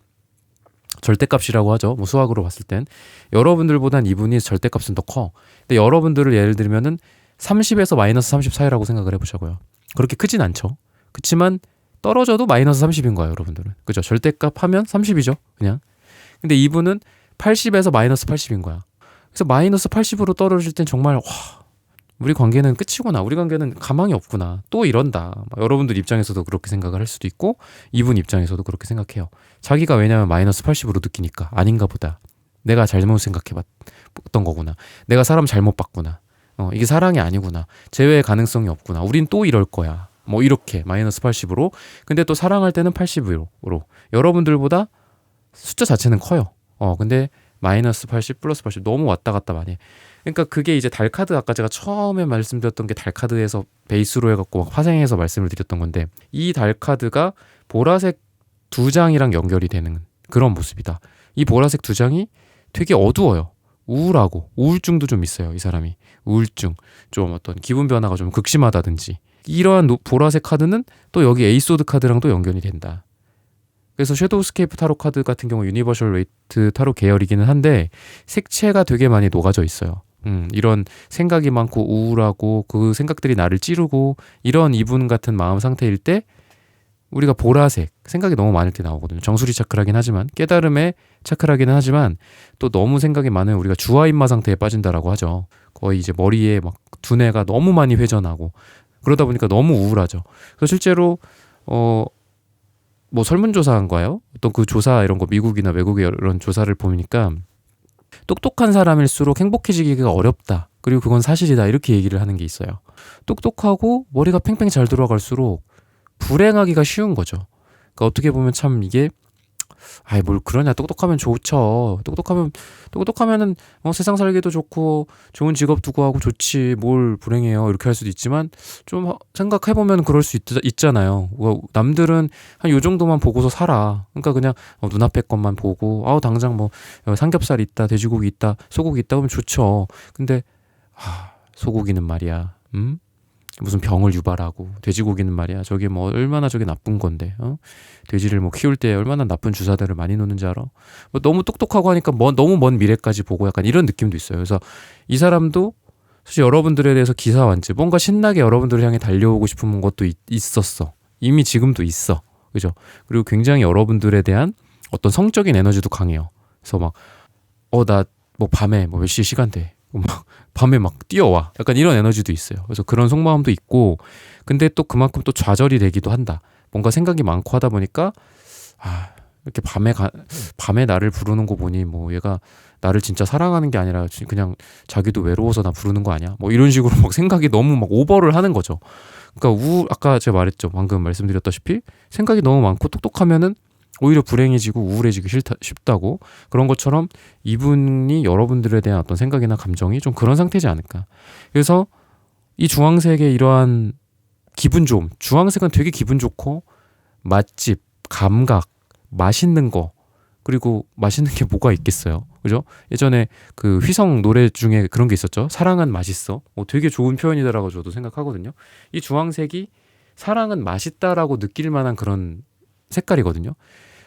Speaker 1: 절대값이라고 하죠. 뭐 수학으로 봤을 땐 여러분들보단 이분이 절대값은 더 커. 근데 여러분들을 예를 들면은 30에서 마이너스 30 사이라고 생각을 해보자고요. 그렇게 크진 않죠. 그치만 떨어져도 마이너스 30인 거예요, 여러분들은. 그죠? 절대값 하면 30이죠, 그냥. 근데 이분은 80에서 마이너스 80인 거야. 그래서 마이너스 80으로 떨어질 땐 정말 와, 우리 관계는 끝이구나. 우리 관계는 가망이 없구나. 또 이런다. 여러분들 입장에서도 그렇게 생각을 할 수도 있고 이분 입장에서도 그렇게 생각해요. 자기가 왜냐면 마이너스 80으로 느끼니까 아닌가 보다. 내가 잘못 생각해봤던 거구나. 내가 사람 잘못 봤구나. 이게 사랑이 아니구나. 재회의 가능성이 없구나. 우린 또 이럴 거야. 뭐 이렇게 마이너스 80으로. 근데 또 사랑할 때는 80으로. 여러분들보다 숫자 자체는 커요. 근데 마이너스 80 플러스 80 너무 왔다 갔다 많이 해. 그러니까 그게 이제 달카드 아까 제가 처음에 말씀드렸던 게 달카드에서 베이스로 해갖고 파생해서 말씀을 드렸던 건데 이 달카드가 보라색 두 장이랑 연결이 되는 그런 모습이다. 이 보라색 두 장이 되게 어두워요. 우울하고 우울증도 좀 있어요. 이 사람이 우울증 좀 어떤 기분 변화가 좀 극심하다든지 이러한 보라색 카드는 또 여기 에이소드 카드랑 또 연결이 된다. 그래서 섀도우 스케이프 타로 카드 같은 경우 유니버셜 웨이트 타로 계열이기는 한데 색채가 되게 많이 녹아져 있어요. 이런 생각이 많고 우울하고 그 생각들이 나를 찌르고 이런 이분 같은 마음 상태일 때 우리가 보라색 생각이 너무 많을 때 나오거든요. 정수리 차크라긴 하지만 깨달음의 차크라기는 하지만 또 너무 생각이 많으면 우리가 주화인마 상태에 빠진다라고 하죠. 거의 이제 머리에 막 두뇌가 너무 많이 회전하고 그러다 보니까 너무 우울하죠. 그래서 실제로 뭐 설문조사인가요? 어떤 그 조사 이런 거 미국이나 외국의 이런 조사를 보니까 똑똑한 사람일수록 행복해지기가 어렵다. 그리고 그건 사실이다. 이렇게 얘기를 하는 게 있어요. 똑똑하고 머리가 팽팽 잘 돌아갈수록 불행하기가 쉬운 거죠. 그러니까 어떻게 보면 참 이게 뭘 그러냐. 똑똑하면 좋죠. 똑똑하면은 세상 살기도 좋고 좋은 직업도 구하고 좋지. 뭘 불행해요. 이렇게 할 수도 있지만 좀 생각해보면 그럴 수 있잖아요. 남들은 한 요 정도만 보고서 살아. 그러니까 그냥 눈앞의 것만 보고 당장 뭐 삼겹살 있다, 돼지고기 있다, 소고기 있다 하면 좋죠. 근데 소고기는 말이야. 무슨 병을 유발하고 돼지고기는 말이야 저게 뭐 얼마나 저게 나쁜 건데 돼지를 뭐 키울 때 얼마나 나쁜 주사들을 많이 놓는지 알아? 뭐 너무 똑똑하고 하니까 너무 먼 미래까지 보고 약간 이런 느낌도 있어요. 그래서 이 사람도 사실 여러분들에 대해서 기사완즈 뭔가 신나게 여러분들을 향해 달려오고 싶은 것도 있었어. 이미 지금도 있어. 그죠? 그리고 굉장히 여러분들에 대한 어떤 성적인 에너지도 강해요. 그래서 막 나 뭐 밤에 뭐 몇 시 시간대 막 밤에 막 뛰어와. 약간 이런 에너지도 있어요. 그래서 그런 속마음도 있고 근데 또 그만큼 또 좌절이 되기도 한다. 뭔가 생각이 많고 하다 보니까 이렇게 밤에 나를 부르는 거 보니 뭐 얘가 나를 진짜 사랑하는 게 아니라 그냥 자기도 외로워서 나 부르는 거 아니야? 뭐 이런 식으로 막 생각이 너무 막 오버를 하는 거죠. 그러니까 아까 제가 말했죠. 방금 말씀드렸다시피 생각이 너무 많고 똑똑하면은 오히려 불행해지고 우울해지기 쉽다고. 그런 것처럼 이분이 여러분들에 대한 어떤 생각이나 감정이 좀 그런 상태지 않을까. 그래서 이 주황색의 이러한 기분 좋음, 주황색은 되게 기분 좋고 맛집, 감각, 맛있는 거, 그리고 맛있는 게 뭐가 있겠어요, 그죠? 예전에 그 휘성 노래 중에 그런 게 있었죠. 사랑은 맛있어. 되게 좋은 표현이다라고 저도 생각하거든요. 이 주황색이 사랑은 맛있다라고 느낄 만한 그런 색깔이거든요.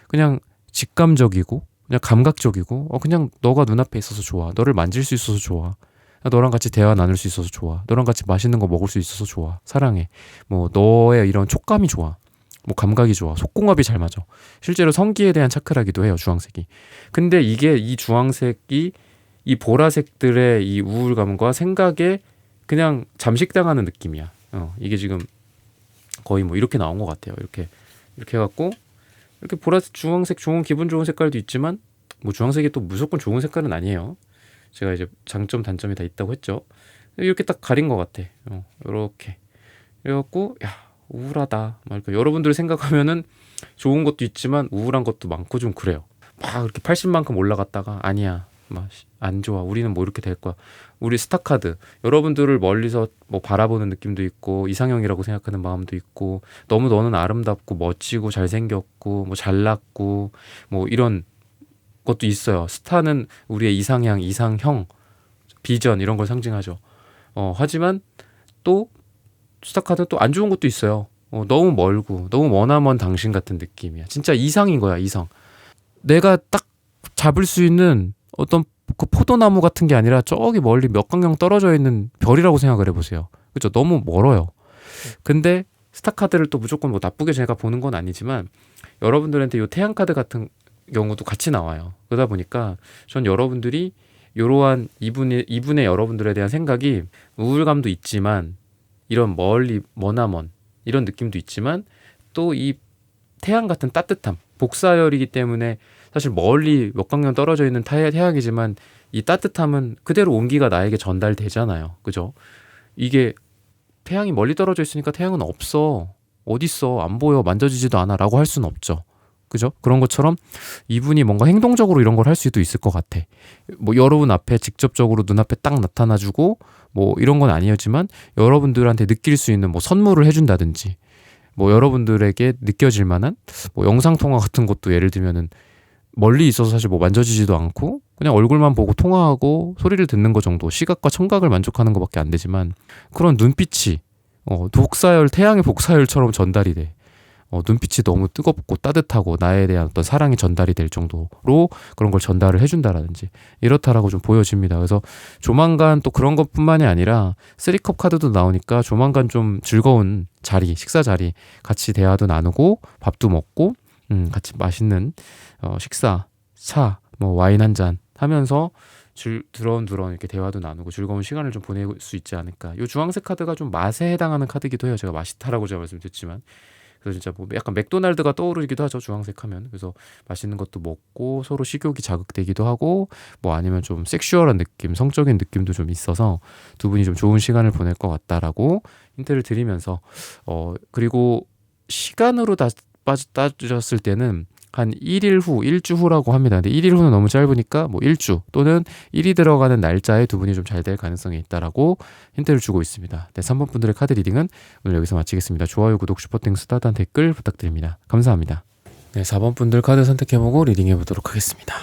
Speaker 1: 그냥 직감적이고 그냥 감각적이고 그냥 너가 눈앞에 있어서 좋아. 너를 만질 수 있어서 좋아. 너랑 같이 대화 나눌 수 있어서 좋아. 너랑 같이 맛있는 거 먹을 수 있어서 좋아. 사랑해. 뭐 너의 이런 촉감이 좋아. 뭐 감각이 좋아. 속궁합이 잘 맞아. 실제로 성기에 대한 차크라기도 해요, 주황색이. 근데 이게 이 주황색이 이 보라색들의 이 우울감과 생각에 그냥 잠식당하는 느낌이야. 이게 지금 거의 뭐 이렇게 나온 것 같아요. 이렇게 해갖고 이렇게 보라색, 주황색 좋은 기분 좋은 색깔도 있지만 뭐 주황색이 또 무조건 좋은 색깔은 아니에요. 제가 이제 장점 단점이 다 있다고 했죠. 이렇게 딱 가린 것 같아. 이렇게 그래갖고 우울하다. 그러니까 여러분들 생각하면은 좋은 것도 있지만 우울한 것도 많고 좀 그래요. 막 이렇게 80만큼 올라갔다가 아니야. 막 안 좋아. 우리는 뭐 이렇게 될 거야. 우리 스타카드. 여러분들을 멀리서 뭐 바라보는 느낌도 있고 이상형이라고 생각하는 마음도 있고 너무 너는 아름답고 멋지고 잘생겼고 뭐 잘났고 뭐 이런 것도 있어요. 스타는 우리의 이상향, 이상형, 비전 이런 걸 상징하죠. 하지만 또 스타카드는 또 안 좋은 것도 있어요. 너무 멀고 너무 머나먼 당신 같은 느낌이야. 진짜 이상인 거야, 이상. 내가 딱 잡을 수 있는 어떤 그 포도나무 같은 게 아니라 저기 멀리 몇 광경 떨어져 있는 별이라고 생각을 해보세요. 그렇죠? 너무 멀어요. 근데 스타카드를 또 무조건 뭐 나쁘게 제가 보는 건 아니지만 여러분들한테 이 태양카드 같은 경우도 같이 나와요. 그러다 보니까 전 여러분들이 이러한 이분의 여러분들에 대한 생각이 우울감도 있지만 이런 머나먼 이런 느낌도 있지만 또 이 태양 같은 따뜻함, 복사열이기 때문에 사실 멀리 몇 광년 떨어져 있는 태양이지만 이 따뜻함은 그대로 온기가 나에게 전달되잖아요. 그죠? 이게 태양이 멀리 떨어져 있으니까 태양은 없어. 어딨어? 안 보여. 만져지지도 않아. 라고 할 수는 없죠. 그죠? 그런 것처럼 이분이 뭔가 행동적으로 이런 걸 할 수도 있을 것 같아. 뭐 여러분 앞에 직접적으로 눈앞에 딱 나타나주고 뭐 이런 건 아니었지만 여러분들한테 느낄 수 있는 뭐 선물을 해준다든지 뭐 여러분들에게 느껴질 만한 뭐 영상통화 같은 것도 예를 들면은 멀리 있어서 사실 뭐 만져지지도 않고 그냥 얼굴만 보고 통화하고 소리를 듣는 것 정도, 시각과 청각을 만족하는 것밖에 안 되지만 그런 눈빛이 복사열, 태양의 복사열처럼 전달이 돼. 눈빛이 너무 뜨겁고 따뜻하고 나에 대한 어떤 사랑이 전달이 될 정도로 그런 걸 전달을 해준다라든지 이렇다라고 좀 보여집니다. 그래서 조만간 또 그런 것뿐만이 아니라 3컵 카드도 나오니까 조만간 좀 즐거운 자리, 식사 자리 같이 대화도 나누고 밥도 먹고 같이 맛있는 식사, 차, 뭐 와인 한 잔 하면서 두런두런 이렇게 대화도 나누고 즐거운 시간을 좀 보낼 수 있지 않을까. 이 주황색 카드가 좀 맛에 해당하는 카드기도 해요. 제가 맛있다라고 제가 말씀드렸지만 그래서 진짜 뭐 약간 맥도날드가 떠오르기도 하죠. 주황색 하면. 그래서 맛있는 것도 먹고 서로 식욕이 자극되기도 하고 뭐 아니면 좀 섹슈얼한 느낌, 성적인 느낌도 좀 있어서 두 분이 좀 좋은 시간을 보낼 것 같다라고 힌트를 드리면서 그리고 시간으로 따졌을 때는 한 1일 후, 1주 후라고 합니다. 근데 1일 후는 너무 짧으니까 뭐 1주 또는 1이 들어가는 날짜에 두 분이 좀 잘 될 가능성이 있다라고 힌트를 주고 있습니다. 네, 3번 분들의 카드 리딩은 오늘 여기서 마치겠습니다. 좋아요, 구독, 슈퍼땡스, 따단 댓글 부탁드립니다. 감사합니다. 네, 4번 분들 카드 선택해보고 리딩해보도록 하겠습니다.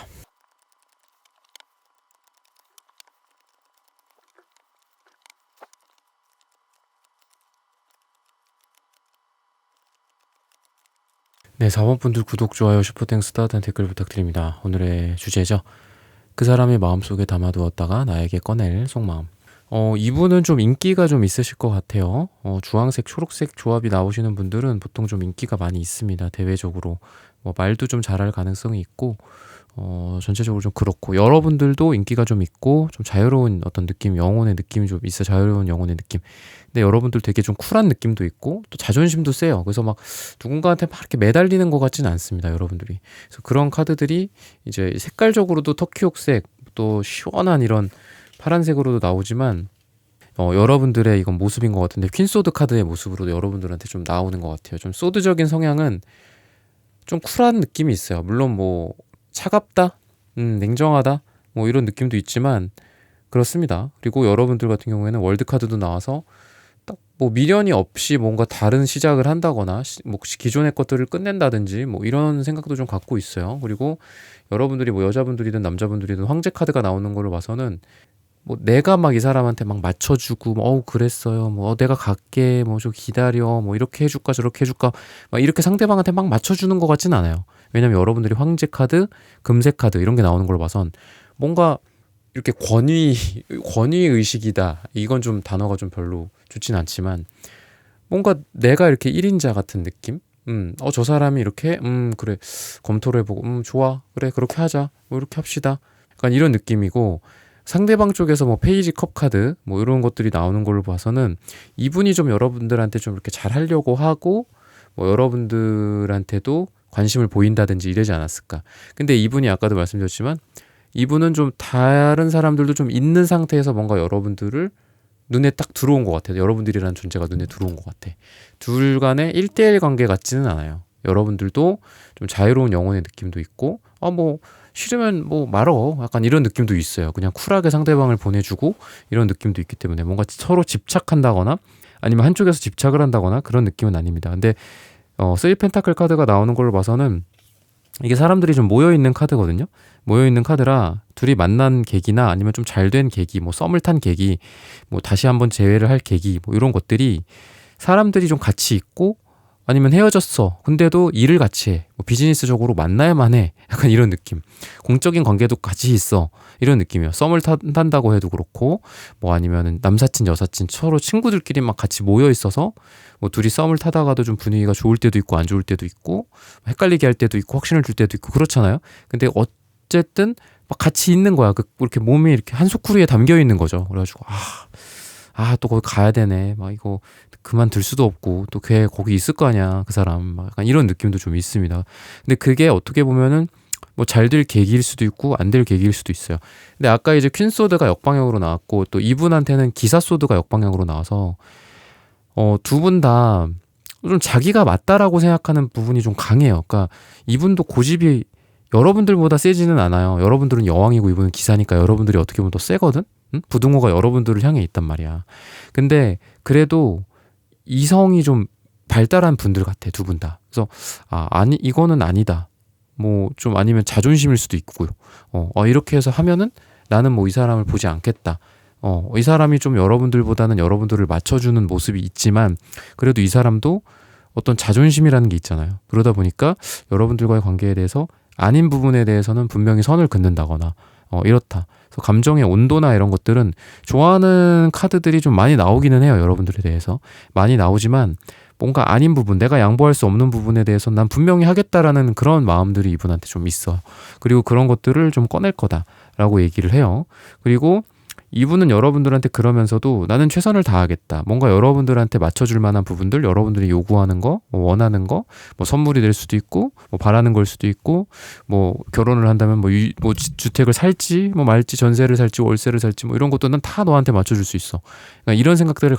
Speaker 1: 네, 4번 분들 구독, 좋아요, 슈퍼땡스, 따뜻한 댓글 부탁드립니다. 오늘의 주제죠. 그 사람이 마음속에 담아두었다가 나에게 꺼낼 속마음. 이분은 좀 인기가 좀 있으실 것 같아요. 주황색, 초록색 조합이 나오시는 분들은 보통 좀 인기가 많이 있습니다. 대외적으로. 뭐 말도 좀 잘할 가능성이 있고, 전체적으로 좀 그렇고 여러분들도 인기가 좀 있고 좀 자유로운 어떤 느낌, 영혼의 느낌이 좀 있어. 자유로운 영혼의 느낌. 근데 여러분들 되게 좀 쿨한 느낌도 있고 또 자존심도 세요. 그래서 막 누군가한테 막 이렇게 매달리는 것 같지는 않습니다, 여러분들이. 그래서 그런 카드들이 이제 색깔적으로도 터키옥색, 또 시원한 이런 파란색으로도 나오지만 여러분들의 이건 모습인 것 같은데 퀸소드 카드의 모습으로도 여러분들한테 좀 나오는 것 같아요. 좀 소드적인 성향은 좀 쿨한 느낌이 있어요. 물론 뭐 차갑다, 냉정하다, 뭐 이런 느낌도 있지만 그렇습니다. 그리고 여러분들 같은 경우에는 월드 카드도 나와서 딱 뭐 미련이 없이 뭔가 다른 시작을 한다거나 뭐 기존의 것들을 끝낸다든지 뭐 이런 생각도 좀 갖고 있어요. 그리고 여러분들이 뭐 여자분들이든 남자분들이든 황제 카드가 나오는 걸로 봐서는 뭐 내가 막 이 사람한테 막 맞춰주고 뭐 그랬어요 뭐 내가 갈게 뭐 좀 기다려 뭐 이렇게 해줄까 저렇게 해줄까 막 이렇게 상대방한테 막 맞춰주는 것 같진 않아요. 왜냐면 여러분들이 황제 카드, 금색 카드 이런 게 나오는 걸로 봐선 뭔가 이렇게 권위 의식이다, 이건 좀 단어가 좀 별로 좋진 않지만 뭔가 내가 이렇게 1인자 같은 느낌. 저 사람이 이렇게 그래 검토를 해보고 좋아 그래 그렇게 하자 뭐 이렇게 합시다, 약간 이런 느낌이고, 상대방 쪽에서 뭐 페이지 컵 카드 뭐 이런 것들이 나오는 걸로 봐서는 이분이 좀 여러분들한테 좀 이렇게 잘 하려고 하고 뭐 여러분들한테도 관심을 보인다든지 이러지 않았을까. 근데 이분이 아까도 말씀드렸지만 이분은 좀 다른 사람들도 좀 있는 상태에서 뭔가 여러분들을 눈에 딱 들어온 것 같아요. 여러분들이라는 존재가 눈에 들어온 것 같아. 둘 간의 1대1 관계 같지는 않아요. 여러분들도 좀 자유로운 영혼의 느낌도 있고 뭐 싫으면 뭐 말어, 약간 이런 느낌도 있어요. 그냥 쿨하게 상대방을 보내주고 이런 느낌도 있기 때문에 뭔가 서로 집착한다거나 아니면 한쪽에서 집착을 한다거나 그런 느낌은 아닙니다. 근데 3 펜타클 카드가 나오는 걸로 봐서는 이게 사람들이 좀 모여있는 카드거든요. 모여있는 카드라 둘이 만난 계기나 아니면 좀 잘된 계기, 뭐 썸을 탄 계기, 뭐 다시 한번 재회를 할 계기, 뭐 이런 것들이 사람들이 좀 같이 있고 아니면 헤어졌어. 근데도 일을 같이 해. 뭐 비즈니스적으로 만나야만 해. 약간 이런 느낌. 공적인 관계도 같이 있어. 이런 느낌이에요. 썸을 탄다고 해도 그렇고, 뭐 아니면은 남사친, 여사친, 서로 친구들끼리 막 같이 모여 있어서, 뭐 둘이 썸을 타다가도 좀 분위기가 좋을 때도 있고, 안 좋을 때도 있고, 헷갈리게 할 때도 있고, 확신을 줄 때도 있고, 그렇잖아요. 근데 어쨌든, 막 같이 있는 거야. 이렇게 몸이 이렇게 한 소쿠리에 담겨 있는 거죠. 그래가지고, 또 거기 가야 되네. 막 이거 그만둘 수도 없고 또 걔 거기 있을 거 아니야 그 사람, 막 약간 이런 느낌도 좀 있습니다. 근데 그게 어떻게 보면은 뭐 잘 될 계기일 수도 있고 안 될 계기일 수도 있어요. 근데 아까 이제 퀸 소드가 역방향으로 나왔고 또 이분한테는 기사 소드가 역방향으로 나와서 두 분 다 좀 자기가 맞다라고 생각하는 부분이 좀 강해요. 그러니까 이분도 고집이 여러분들보다 세지는 않아요. 여러분들은 여왕이고 이분은 기사니까 여러분들이 어떻게 보면 더 세거든. 부등호가 여러분들을 향해 있단 말이야. 근데 그래도 이성이 좀 발달한 분들 같아, 두 분 다. 그래서 아니 이거는 아니다. 뭐 좀 아니면 자존심일 수도 있고요. 이렇게 해서 하면은 나는 뭐 이 사람을 보지 않겠다. 이 사람이 좀 여러분들보다는 여러분들을 맞춰주는 모습이 있지만 그래도 이 사람도 어떤 자존심이라는 게 있잖아요. 그러다 보니까 여러분들과의 관계에 대해서 아닌 부분에 대해서는 분명히 선을 긋는다거나 이렇다. 그래서 감정의 온도나 이런 것들은 좋아하는 카드들이 좀 많이 나오기는 해요. 여러분들에 대해서 많이 나오지만 뭔가 아닌 부분, 내가 양보할 수 없는 부분에 대해서 난 분명히 하겠다라는 그런 마음들이 이분한테 좀 있어. 그리고 그런 것들을 좀 꺼낼 거다라고 얘기를 해요. 그리고 이분은 여러분들한테 그러면서도 나는 최선을 다하겠다. 뭔가 여러분들한테 맞춰줄 만한 부분들, 여러분들이 요구하는 거, 뭐 원하는 거, 뭐 선물이 될 수도 있고, 뭐 바라는 걸 수도 있고, 뭐 결혼을 한다면 뭐 주택을 살지, 뭐 말지, 전세를 살지, 월세를 살지, 뭐 이런 것도 난 다 너한테 맞춰줄 수 있어. 그러니까 이런 생각들을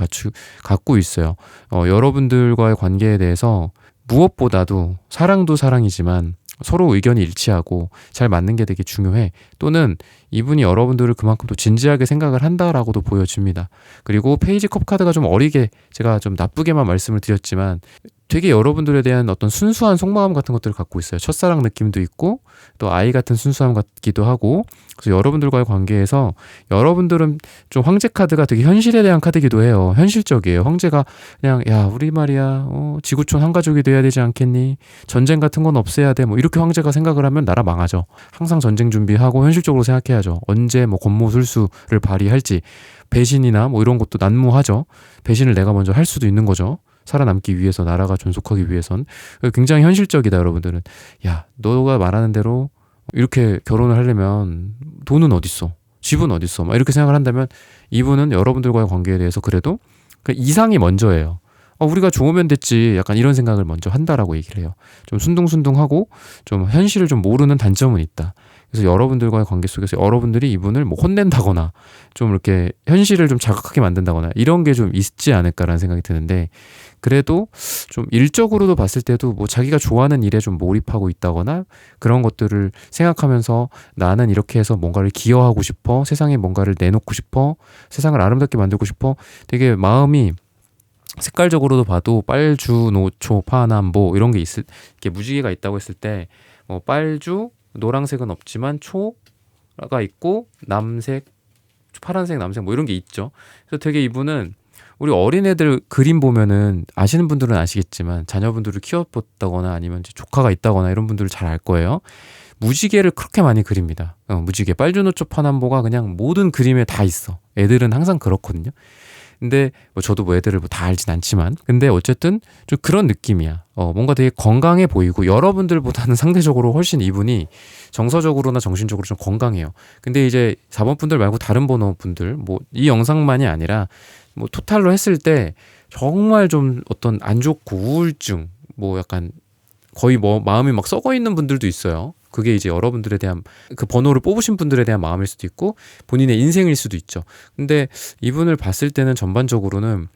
Speaker 1: 갖고 있어요. 여러분들과의 관계에 대해서 무엇보다도 사랑도 사랑이지만 서로 의견이 일치하고 잘 맞는 게 되게 중요해. 또는 이분이 여러분들을 그만큼 또 진지하게 생각을 한다라고도 보여집니다. 그리고 페이지 컵 카드가 좀 어리게, 제가 좀 나쁘게만 말씀을 드렸지만 되게 여러분들에 대한 어떤 순수한 속마음 같은 것들을 갖고 있어요. 첫사랑 느낌도 있고 또 아이 같은 순수함 같기도 하고. 그래서 여러분들과의 관계에서 여러분들은 좀 황제 카드가 되게 현실에 대한 카드기도 해요. 현실적이에요. 황제가 그냥 야 우리 말이야 지구촌 한 가족이 돼야 되지 않겠니? 전쟁 같은 건 없애야 돼. 뭐 이렇게 황제가 생각을 하면 나라 망하죠. 항상 전쟁 준비하고 현실적으로 생각해야죠. 언제 뭐 권모술수를 발휘할지, 배신이나 뭐 이런 것도 난무하죠. 배신을 내가 먼저 할 수도 있는 거죠. 살아남기 위해서, 나라가 존속하기 위해선. 굉장히 현실적이다. 여러분들은 야 너가 말하는 대로 이렇게 결혼을 하려면 돈은 어딨어? 집은 어딨어? 막 이렇게 생각을 한다면 이분은 여러분들과의 관계에 대해서 그래도 그 이상이 먼저예요. 우리가 좋으면 됐지. 약간 이런 생각을 먼저 한다라고 얘기를 해요. 좀 순둥순둥하고 좀 현실을 좀 모르는 단점은 있다. 그래서 여러분들과의 관계 속에서 여러분들이 이분을 뭐 혼낸다거나 좀 이렇게 현실을 좀 자극하게 만든다거나 이런 게 좀 있지 않을까라는 생각이 드는데, 그래도 좀 일적으로도 봤을 때도 뭐 자기가 좋아하는 일에 좀 몰입하고 있다거나 그런 것들을 생각하면서 나는 이렇게 해서 뭔가를 기여하고 싶어, 세상에 뭔가를 내놓고 싶어, 세상을 아름답게 만들고 싶어, 되게 마음이 색깔적으로도 봐도 빨주, 노초, 파남보 이런 게 있을, 이렇게 무지개가 있다고 했을 때 빨주, 노란색은 없지만 초가 있고 남색, 파란색, 남색 뭐 이런 게 있죠. 그래서 되게 이분은 우리 어린애들 그림 보면은 아시는 분들은 아시겠지만 자녀분들을 키워봤다거나 아니면 이제 조카가 있다거나 이런 분들을 잘 알 거예요. 무지개를 그렇게 많이 그립니다. 무지개, 빨주노초, 파남보가 그냥 모든 그림에 다 있어. 애들은 항상 그렇거든요. 근데 뭐 저도 뭐 애들을 뭐 다 알진 않지만 근데 어쨌든 좀 그런 느낌이야. 뭔가 되게 건강해 보이고 여러분들보다는 상대적으로 훨씬 이분이 정서적으로나 정신적으로 좀 건강해요. 근데 이제 4번 분들 말고 다른 번호 분들 뭐 이 영상만이 아니라 뭐 토탈로 했을 때 정말 좀 어떤 안 좋고 우울증 뭐 약간 거의 뭐 마음이 막 썩어 있는 분들도 있어요. 그게 이제 여러분들에 대한 그 번호를 뽑으신 분들에 대한 마음일 수도 있고 본인의 인생일 수도 있죠. 근데 이분을 봤을 때는 전반적으로는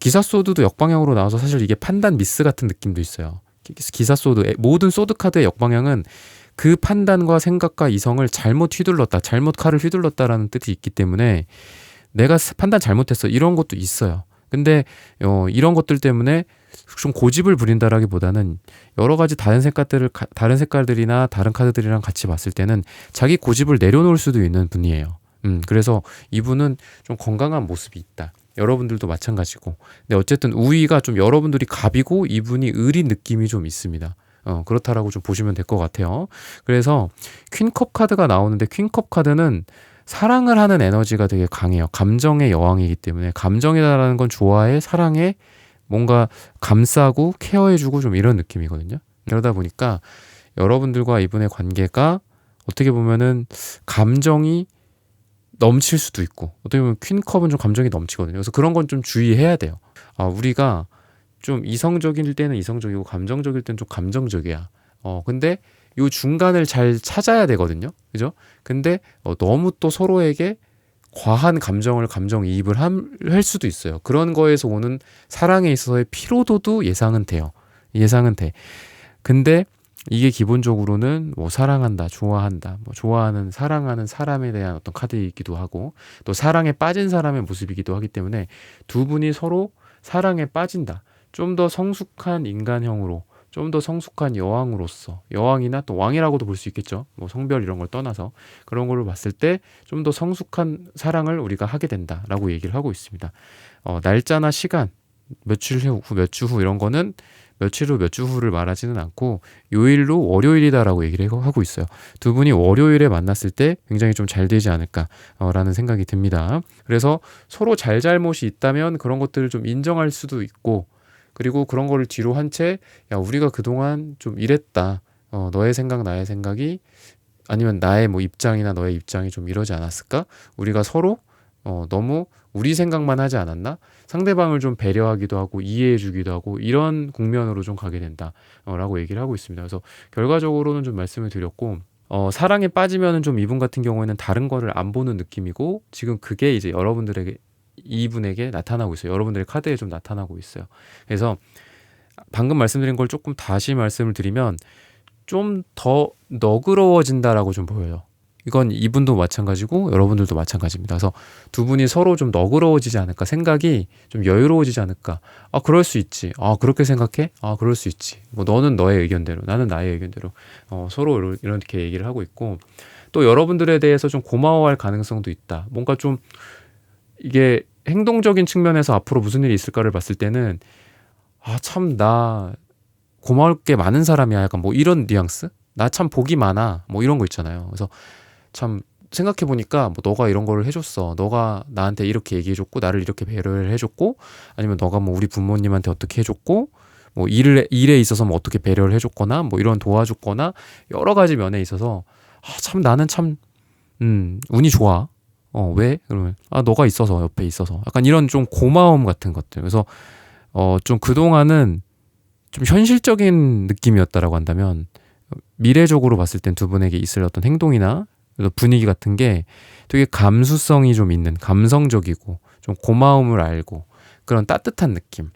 Speaker 1: 기사 소드도 역방향으로 나와서 사실 이게 판단 미스 같은 느낌도 있어요. 기사 소드 모든 소드 카드의 역방향은 그 판단과 생각과 이성을 잘못 휘둘렀다, 잘못 칼을 휘둘렀다라는 뜻이 있기 때문에 내가 판단 잘못했어 이런 것도 있어요. 근데 이런 것들 때문에 좀 고집을 부린다라기보다는 여러 가지 다른 색깔들이나 다른 카드들이랑 같이 봤을 때는 자기 고집을 내려놓을 수도 있는 분이에요. 그래서 이분은 좀 건강한 모습이 있다. 여러분들도 마찬가지고. 근데 어쨌든 우위가 좀 여러분들이 갑이고 이분이 을인 느낌이 좀 있습니다. 그렇다라고 좀 보시면 될 것 같아요. 그래서 퀸컵 카드가 나오는데 퀸컵 카드는 사랑을 하는 에너지가 되게 강해요. 감정의 여왕이기 때문에 감정이라는 건 좋아해, 사랑해, 뭔가 감싸고 케어해주고 좀 이런 느낌이거든요. 그러다 보니까 여러분들과 이분의 관계가 어떻게 보면은 감정이 넘칠 수도 있고 어떻게 보면 퀸컵은 좀 감정이 넘치거든요. 그래서 그런 건 좀 주의해야 돼요. 우리가 좀 이성적일 때는 이성적이고 감정적일 때는 좀 감정적이야. 근데 요 중간을 잘 찾아야 되거든요. 그죠? 근데 너무 또 서로에게 과한 감정이입을 할 수도 있어요. 그런 거에서 오는 사랑에 있어서의 피로도도 예상은 돼요. 예상은 돼. 근데 이게 기본적으로는 뭐 사랑한다, 좋아한다, 뭐 좋아하는, 사랑하는 사람에 대한 어떤 카드이기도 하고 또 사랑에 빠진 사람의 모습이기도 하기 때문에 두 분이 서로 사랑에 빠진다. 좀 더 성숙한 인간형으로 좀 더 성숙한 여왕으로서 여왕이나 또 왕이라고도 볼 수 있겠죠. 뭐 성별 이런 걸 떠나서 그런 걸로 봤을 때 좀 더 성숙한 사랑을 우리가 하게 된다라고 얘기를 하고 있습니다. 날짜나 시간, 며칠 후, 몇 주 후 이런 거는 며칠 후, 몇 주 후를 말하지는 않고 요일로 월요일이다라고 얘기를 하고 있어요. 두 분이 월요일에 만났을 때 굉장히 좀 잘 되지 않을까라는 생각이 듭니다. 그래서 서로 잘잘못이 있다면 그런 것들을 좀 인정할 수도 있고 그리고 그런 거를 뒤로 한 채 야 우리가 그동안 좀 이랬다. 너의 생각 나의 생각이 아니면 나의 뭐 입장이나 너의 입장이 좀 이러지 않았을까? 우리가 서로 너무 우리 생각만 하지 않았나? 상대방을 좀 배려하기도 하고 이해해 주기도 하고 이런 국면으로 좀 가게 된다. 라고 얘기를 하고 있습니다. 그래서 결과적으로는 좀 말씀을 드렸고 사랑에 빠지면은 좀 이분 같은 경우에는 다른 거를 안 보는 느낌이고 지금 그게 이제 여러분들에게 이분에게 나타나고 있어요. 여러분들의 카드에 좀 나타나고 있어요. 그래서 방금 말씀드린 걸 조금 다시 말씀을 드리면 좀 더 너그러워진다라고 좀 보여요. 이건 이분도 마찬가지고 여러분들도 마찬가지입니다. 그래서 두 분이 서로 좀 너그러워지지 않을까, 생각이 좀 여유로워지지 않을까. 그럴 수 있지. 그렇게 생각해? 그럴 수 있지. 뭐 너는 너의 의견대로, 나는 나의 의견대로 서로 이렇게 얘기를 하고 있고 또 여러분들에 대해서 좀 고마워할 가능성도 있다. 뭔가 좀 이게 행동적인 측면에서 앞으로 무슨 일이 있을까를 봤을 때는 참 나 고마울 게 많은 사람이야. 약간 뭐 이런 뉘앙스? 나 참 복이 많아. 뭐 이런 거 있잖아요. 그래서 참 생각해 보니까 뭐 너가 이런 거를 해줬어. 너가 나한테 이렇게 얘기해줬고 나를 이렇게 배려를 해줬고 아니면 너가 뭐 우리 부모님한테 어떻게 해줬고 뭐 일에 있어서 뭐 어떻게 배려를 해줬거나 뭐 이런 도와줬거나 여러 가지 면에 있어서 참 나는 참 운이 좋아. 왜? 그러면 너가 있어서 옆에 있어서 약간 이런 좀 고마움 같은 것들. 그래서 좀 그동안은 좀 현실적인 느낌이었다라고 한다면 미래적으로 봤을 땐 두 분에게 있을 어떤 행동이나 분위기 같은 게 되게 감수성이 좀 있는 감성적이고 좀 고마움을 알고 그런 따뜻한 느낌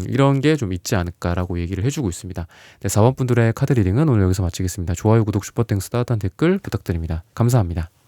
Speaker 1: 이런 게 좀 있지 않을까라고 얘기를 해주고 있습니다. 네, 4번 분들의 카드 리딩은 오늘 여기서 마치겠습니다. 좋아요, 구독, 슈퍼땡스, 따뜻한 댓글 부탁드립니다. 감사합니다.